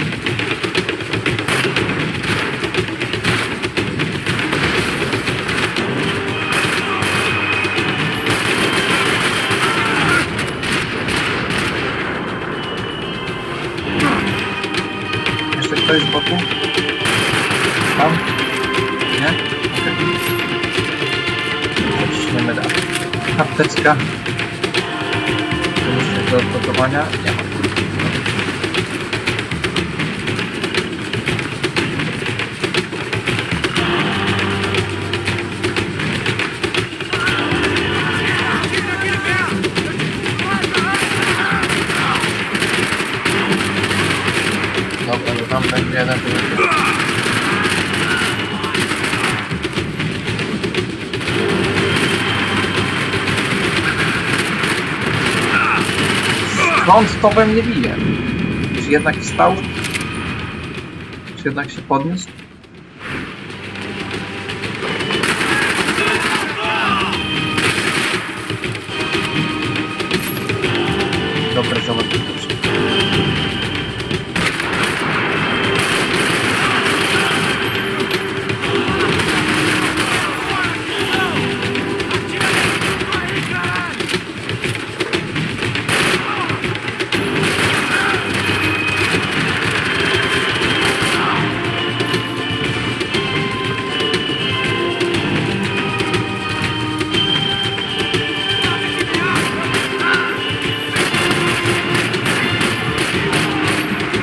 Jeszcze ktoś z boku? Tam? Nie? Okej. Zaciśniemy dalej. Apteczka. Jeszcze do odblokowania? Nie ma. Dobra, to tam będzie jeden. Skąd to we mnie bije? Czy jednak wstał? Czy jednak się podniósł? Dobra, załatwię to.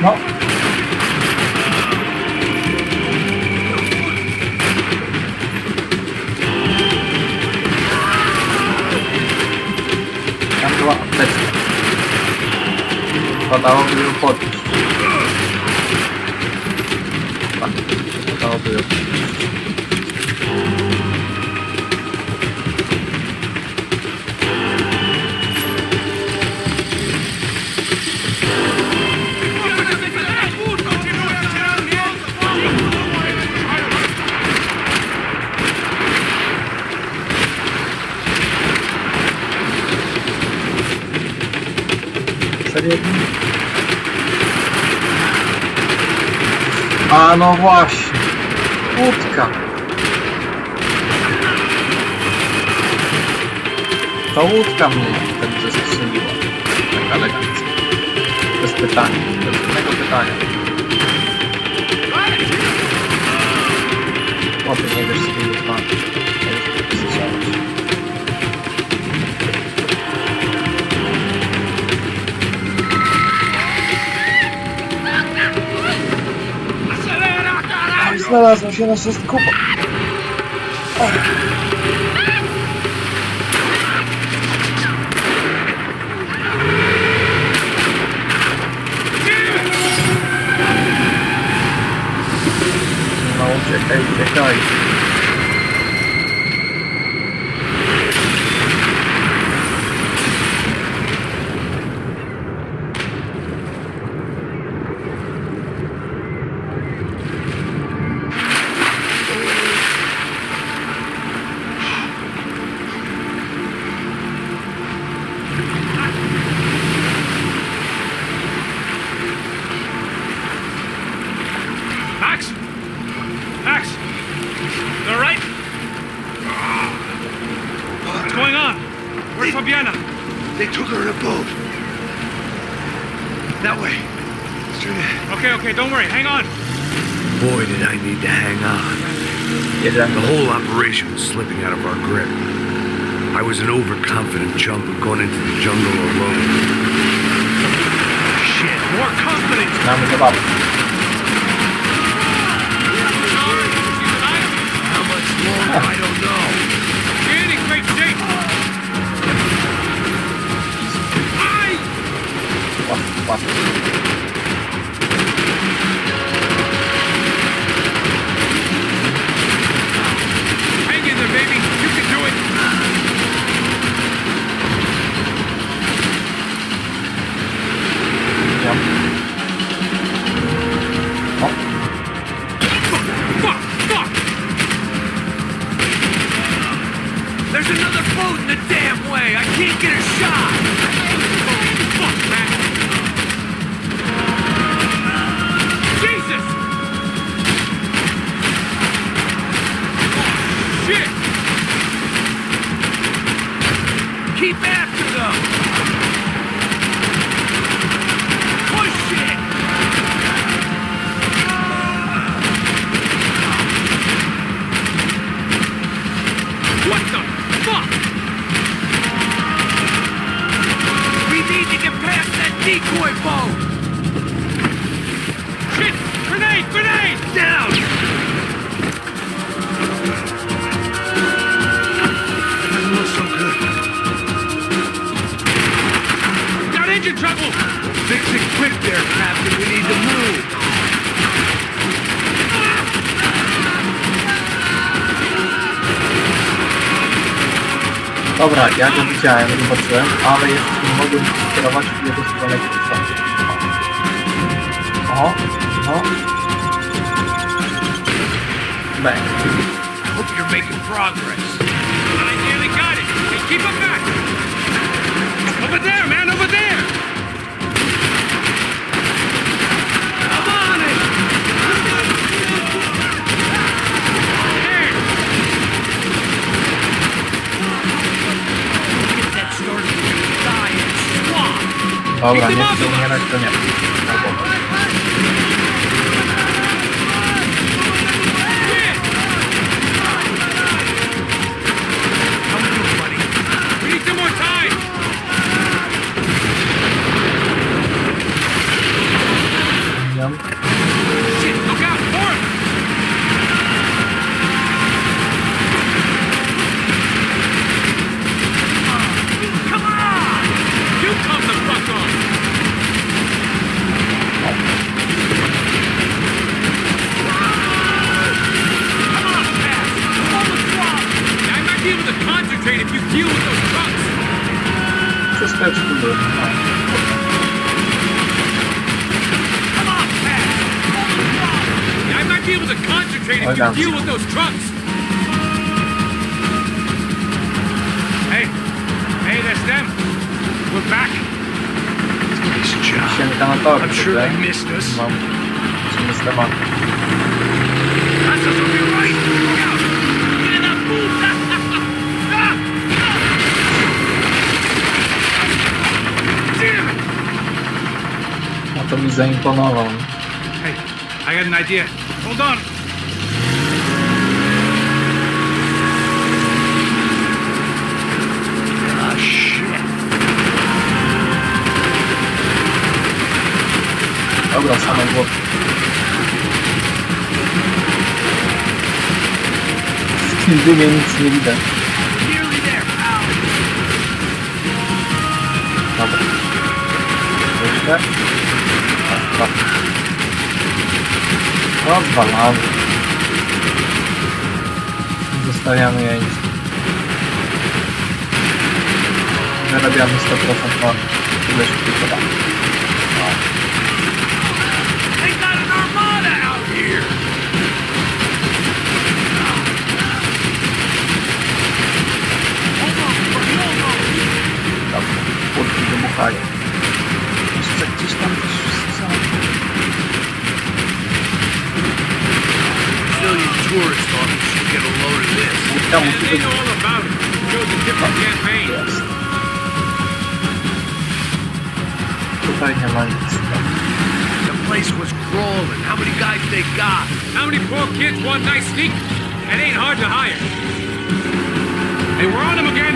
No. Tam była apteczka. Padałoby ją podnieść. Tak, padałoby ją podnieść. A no właśnie, łódka. To łódka mnie wtedy zastrzeliła. Tak elegancko. Bez pytania, bez żadnego pytania. O, ty nie wiesz, z kim wyzwanie. Ja już słyszałeś. Znalazło się nasze skupo. No uciekaj, uciekaj. Max! Max! You all right? What's going on? Where's Fabiana? They took her in a boat. That way. Straight ahead. Okay, okay, don't worry. Hang on. Boy, did I need to hang on. The whole operation was slipping out of our grip. I was an overconfident chump who'd gone into the jungle alone. Shit, more confidence. Mamy zabawę. How much longer? I don't know. You're in great shape. Łap. Hang in there, baby. You can do it. Jump. O, Fuck! Fuck! There's another boat in the damn way. I can't get a shot. Fuck, man! Jesus! Shit! Keep after them. Push it. What the fuck? We need to get past that decoy boat. Shit! Grenade! Grenade! Down. Doesn't look so good. Got engine trouble! Fix it quick there, Captain. We need to move. dobra, ja go widziałem, zobaczyłem, ale jeszcze nie mogłem skierować w jego stronę kierowcą. O. Bang. I hope you're making progress. I nearly got it! Hey, keep him back! Over there, man! Over there! Come on it. There! Get that started. We're gonna die in a swamp. Dobra, nie chcę umierać, to nie. Albo... We need some more time! Shit, look out! North! Come on. You come the fuck on! Come on, Pat. Come on the swamp. I might be able to concentrate if you deal with those trucks! Wszystko jest tu. Come on, Pat. Come on the swamp. I might be able to concentrate if you deal with those trucks! Hey, that's them! We're back! Nice job. Siemikanatory, I'm sure they missed us. Mam. Lecimy z tematu. That's us on your right. Look out. Get in that move. Damn it. No to mi zaimponował. Hey, I got an idea. Hold on! Oh, shit. Dobra, same głowy. W tym dymie nic nie widać. Dobra. Jeszcze. Dobra. Rozwalamy. Zostawiamy jeńców. Zarabiamy 100% wody. Tyle się tylko da. Dobra, kurki wybuchają. Jeszcze gdzieś tam też są. Kurka musi być. Jest. Tutaj nie ma nic. The place was crawling. How many guys they got? How many poor kids want nice sneak? It ain't hard to hire. Hey, we're on them again.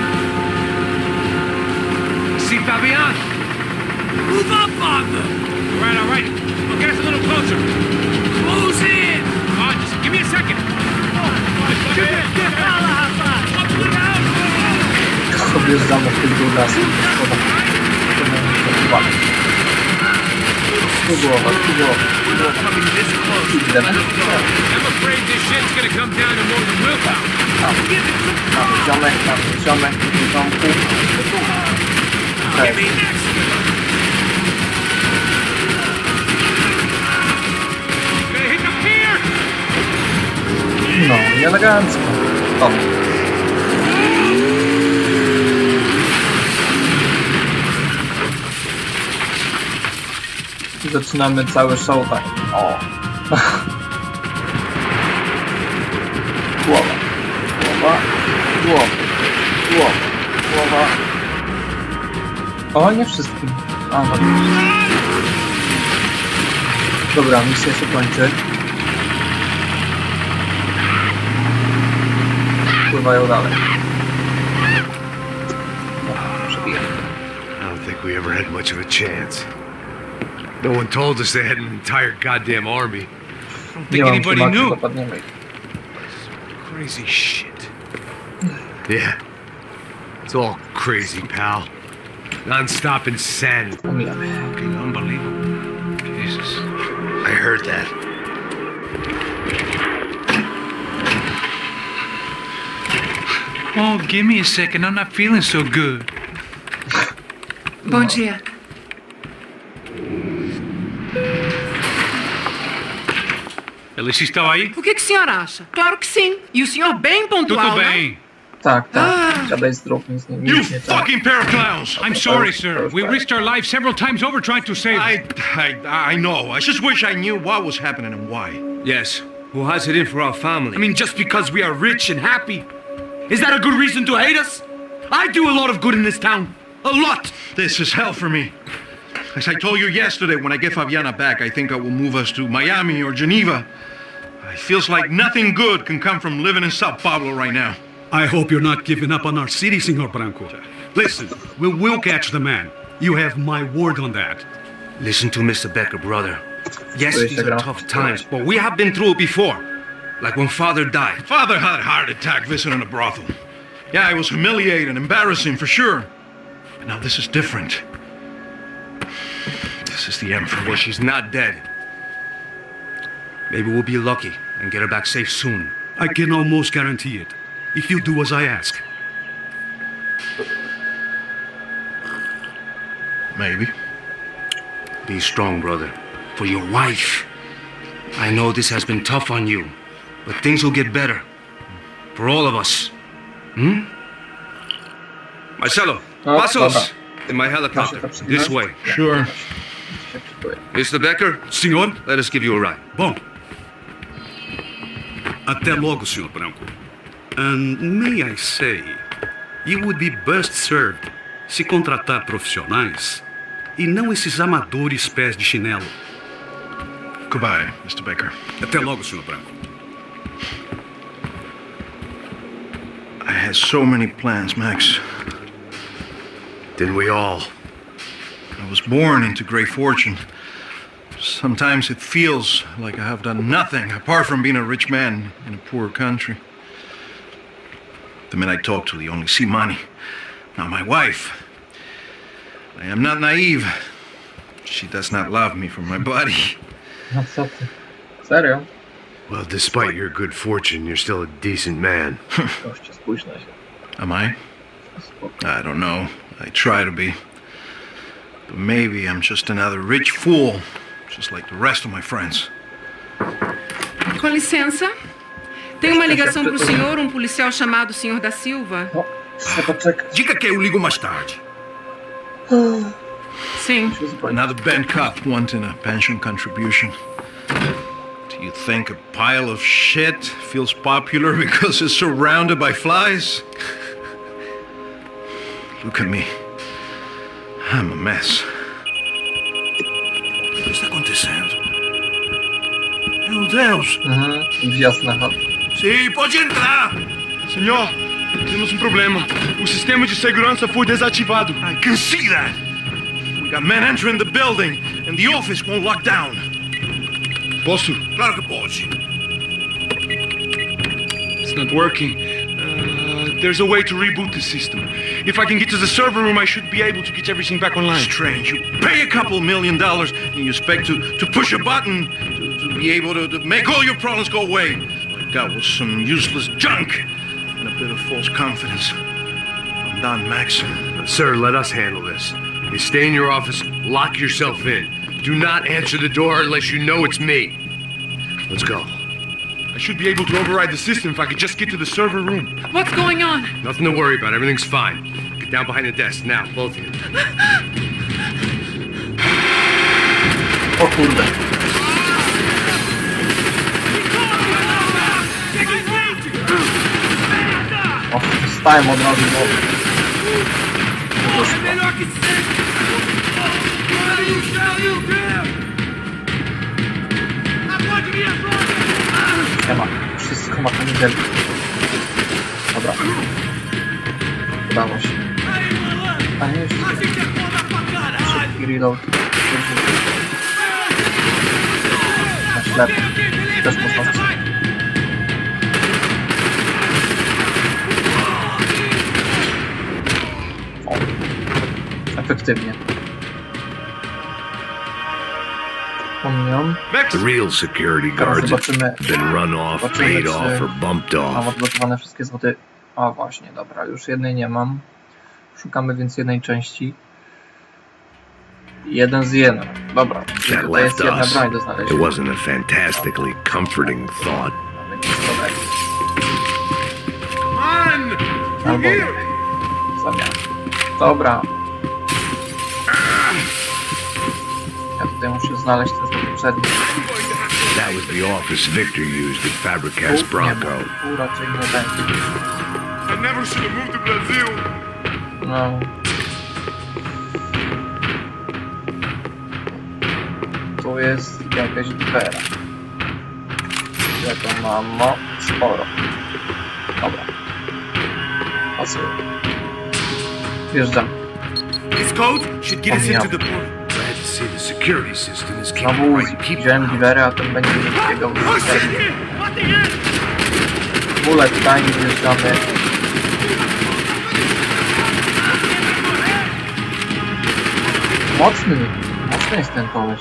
See Fabian? Move up on them. All right. I'll get us a little closer. Close in. Just give me a second. Objeżdżamy w tych górnastych schodach. Tu głowa. I'm afraid this shit's gonna come down to more than willpower. Ziomek, ziomku. Okay. Gonna hit the pier. No, i elegancko. O. I zaczynamy cały showtime. O. Głowa. O, nie wszystkim. A, no. Dobra, misja się kończy. Pływają dalej. Przebiję. I don't think we ever had much of a chance. No one told us they had an entire goddamn army. I don't think anybody knew. Dopadniemy ich. Crazy shit. Yeah. It's all crazy, pal. Non-stop insanity. Pomijamy. Fucking unbelievable. Jesus. I heard that. Oh, give me a second. I'm not feeling so good. Bom dia. Alicia estava aí? O que o senhor acha? Claro que sim. E o senhor bem pontual, Tudo né? bem. Tak. Siadaj z dróg, nic nie trzeba. Fucking pair of clowns! I'm sorry, sir. We risked our lives several times over trying to save. I know. I just wish I knew what was happening and why. Yes. Who has it in for our family? I mean, just because we are rich and happy. Is that a good reason to hate us? I do a lot of good in this town. A lot! This is hell for me. As I told you yesterday, when I get Fabiana back, I think I will move us to Miami or Geneva. It feels like nothing good can come from living in Sao Paulo right now. I hope you're not giving up on our city, Senor Branco. Listen, we will catch the man. You have my word on that. Listen to Mr. Becker, brother. Yes, these are tough times, but we have been through it before. Like when Father died. Father had a heart attack visiting a brothel. Yeah, it was humiliating, embarrassing for sure. But now this is different. This is the end for me. Well, she's not dead. Maybe we'll be lucky and get her back safe soon. I can almost guarantee it, if you do as I ask. Maybe. Be strong, brother. For your wife. I know this has been tough on you, but things will get better. For all of us. Hmm? Marcelo, pasos! In my helicopter. This way. Sure. Mr. Becker, Senhor? let us give you a ride. Bom. Até logo, Senhor Branco. And may I say, you would be best served se contratar profissionais e não esses amadores pés de chinelo. Goodbye, Mr. Baker. Até logo, Senhor Branco. I had so many plans, Max. Didn't we all? I was born into great fortune. Sometimes it feels like I have done nothing apart from being a rich man in a poor country. The men I talk to, they only see money. Not my wife. I am not naive. She does not love me for my body. No co ty? Serio? Well, despite your good fortune, you're still a decent man. Goście, spójrz na się. Am I? I don't know. I try to be. But maybe I'm just another rich fool, just like the rest of my friends. Com licença. Tem uma ligação pro senhor, policial chamado Sr. da Silva. No, trzeba poczekać. Diga que eu ligo mais tarde. Sim. Another bent cop wanting a pension contribution. Do you think a pile of shit feels popular because it's surrounded by flies? Look at me. I'm a mess. O que está acontecendo? Meu Deus! Wjazd na chatę. Sim, pode entrar! Senhor, temos problema. O sistema de segurança foi desativado. I can see that. We got men entering the building, and the office won't lock down. Posso? Claro que pode. It's not working. There's a way to reboot the system. If I can get to the server room, I should be able to get everything back online. Strange. You pay a couple $1 million, and you expect to push a button to be able to make all your problems go away. All I got was some useless junk and a bit of false confidence. I'm done, Max. Sir, let us handle this. You stay in your office, lock yourself in. Do not answer the door unless you know it's me. Let's go. I should be able to override the system if I could just get to the server room. What's going on? Nothing to worry about. Everything's fine. Get down behind the desk now, both of you. O kurde. O, wstałem od razu, bo... Nie ma. Wszystko ma kamizelki. Dobra. Udało się. A nie jeszcze. Szybki reload. Na ślepo. Też można strzelić. O. Efektywnie. Pomijam. The real security guards have been run off, paid off, or bumped Mam off. odblokowane wszystkie złote. A właśnie, dobra, już jednej nie mam. Szukamy więc jednej części. Jeden z jedną. Dobra, That tutaj jest left jedna us. broń do It znalezienia. wasn't a fantastically comforting thought. Mamy pistolet. Man! Albo zamiast. Dobra. Ja tutaj muszę znaleźć ten złoty przedmiot. That was the office Victor used at Fabricat's Tu nie ma. Bronco. Tu raczej nie będzie. I never should have moved to Brazil. No. Tu jest jakaś dwera. Jaką mam? No, sporo. Dobra. Pasuje. Wjeżdżam. This code should get us into the port. Glad to see the security system is Znowu keeping right people wziąłem out. giwerę, a ten będzie biegał Oh shit! Here! What the hell? bullet time, wjeżdżamy. Mocny jest ten koleś.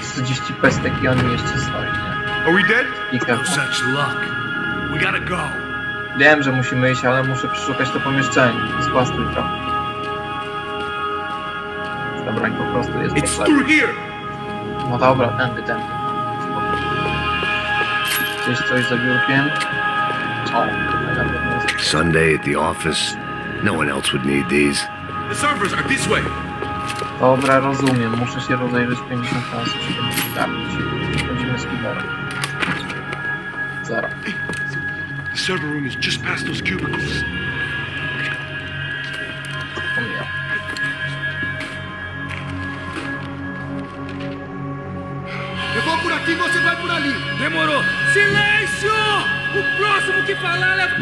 30 pestek i on jeszcze stoi, nie? Are we dead? I No such luck. We gotta go. wiem, że musimy iść, ale muszę przeszukać to pomieszczenie. Zgłastuj trochę. Ta broń po prostu jest It's potrzebna. through here. No dobra, tędy. Spoko. Gdzieś coś za biurkiem. O, tutaj na pewno jest. Sunday at the office. No one else would need these. The servers are this way. Dobra, rozumiem. Muszę się rozejrzeć 50 razy, żeby nie zgapić. Chodzimy z giwerem. 0. The server room is just past those cubicles. Pomijam. Eu vou por aqui, você vai por ali. Demorou. Silêncio! O próximo que falar leva...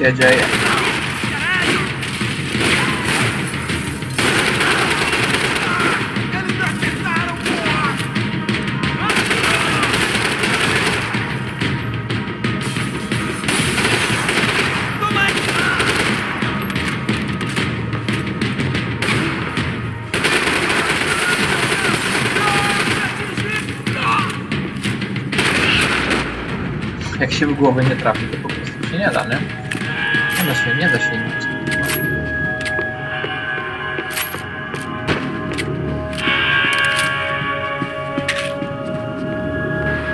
się dzieje? Jak się w głowę nie trafi, to po prostu się nie da, nie? Nie da się nic.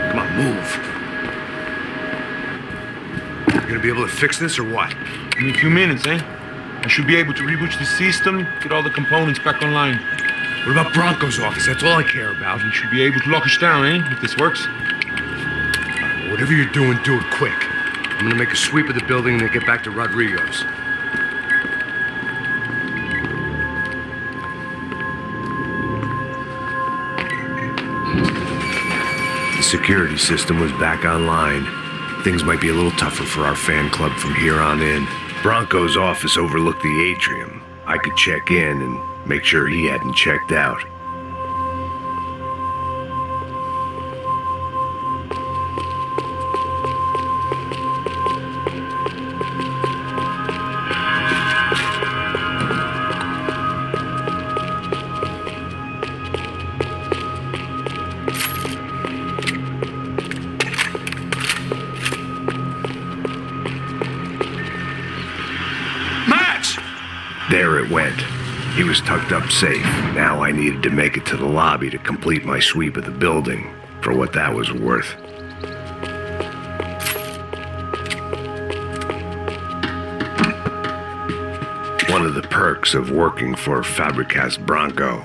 Come on, move. You gonna be able to fix this or what? Give me a few minutes, eh? I should be able to reboot the system, get all the components back online. What about Bronco's office? That's all I care about. You should be able to lock us down, eh? If this works. Whatever you're doing, do it quick. I'm gonna make a sweep of the building and then get back to Rodrigo's. The security system was back online. Things might be a little tougher for our fan club from here on in. Bronco's office overlooked the atrium. I could check in and make sure he hadn't checked out. There it went. He was tucked up safe. Now I needed to make it to the lobby to complete my sweep of the building, for what that was worth. One of the perks of working for Fabricas Bronco.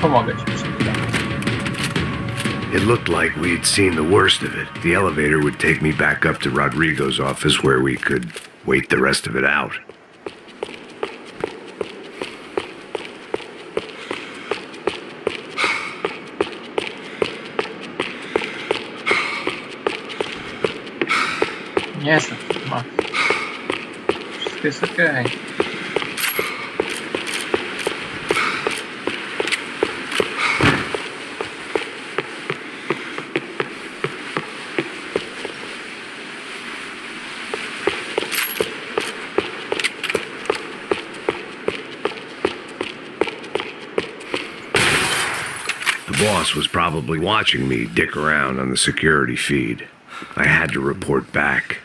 Pomogę ci przy chwilę. It looked like we'd seen the worst of it. The elevator would take me back up to Rodrigo's office where we could wait the rest of it out. Nie jestem. Ma. Wszystko jest okej. The boss was probably watching me dick around on the security feed. I had to report back.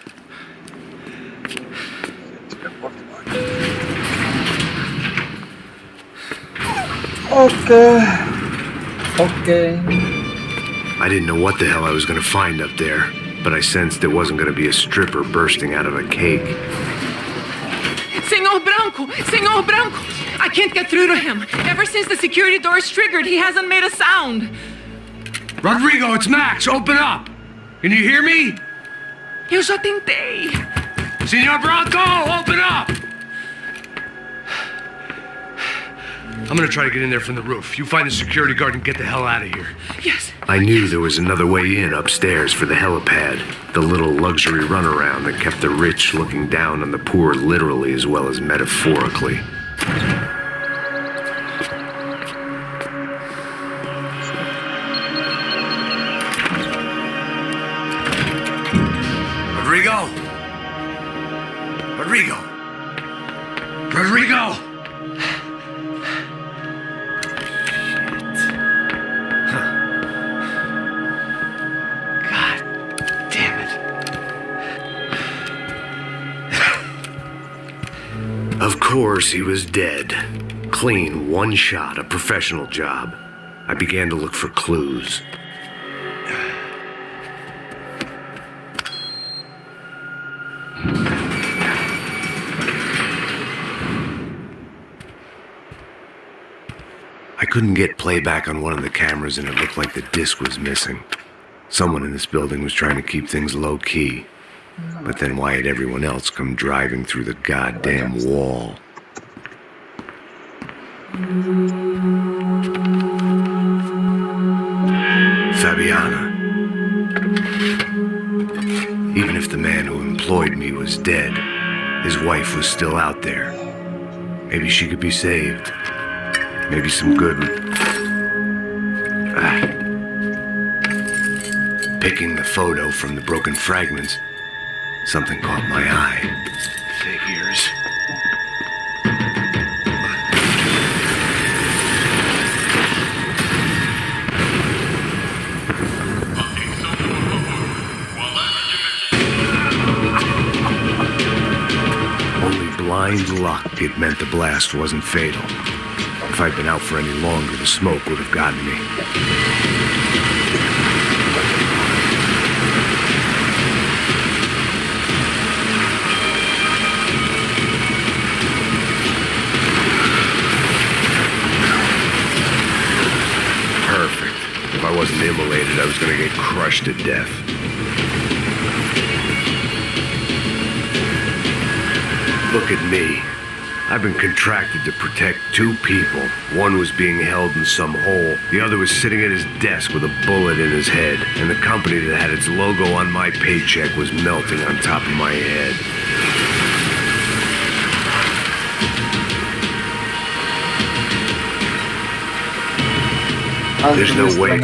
Okay. I didn't know what the hell I was going to find up there, but I sensed it wasn't going to be a stripper bursting out of a cake. Senor Branco! Senor Branco! I can't get through to him. Ever since the security door is triggered, he hasn't made a sound. Rodrigo, it's Max. Open up. Can you hear me? Eu já tentei. Senor Branco, open up. I'm gonna try to get in there from the roof. You find the security guard and get the hell out of here. Yes. I knew there was another way in upstairs for the helipad, the little luxury runaround that kept the rich looking down on the poor literally as well as metaphorically. Rodrigo! Rodrigo! Rodrigo! Of course, he was dead. Clean, one shot, a professional job. I began to look for clues. I couldn't get playback on one of the cameras and it looked like the disc was missing. Someone in this building was trying to keep things low-key. But then why had everyone else come driving through the goddamn wall? Fabiana. Even if the man who employed me was dead, his wife was still out there. Maybe she could be saved. Maybe some good... Picking the photo from the broken fragments, something caught my eye. Figures. Only blind luck it meant the blast wasn't fatal. If I'd been out for any longer, the smoke would have gotten me. Perfect. If I wasn't immolated, I was going to get crushed to death. Look at me. I've been contracted to protect two people. One was being held in some hole. The other was sitting at his desk with a bullet in his head. And the company that had its logo on my paycheck was melting on top of my head. There's no way.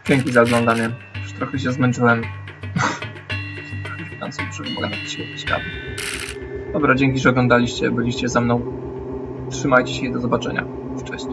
Dzięki za oglądanie. Już trochę się zmęczyłem. Tam sobie przygotowałem jakiś świat. Dobra, dzięki, że oglądaliście, byliście ze mną. Trzymajcie się i do zobaczenia. Cześć.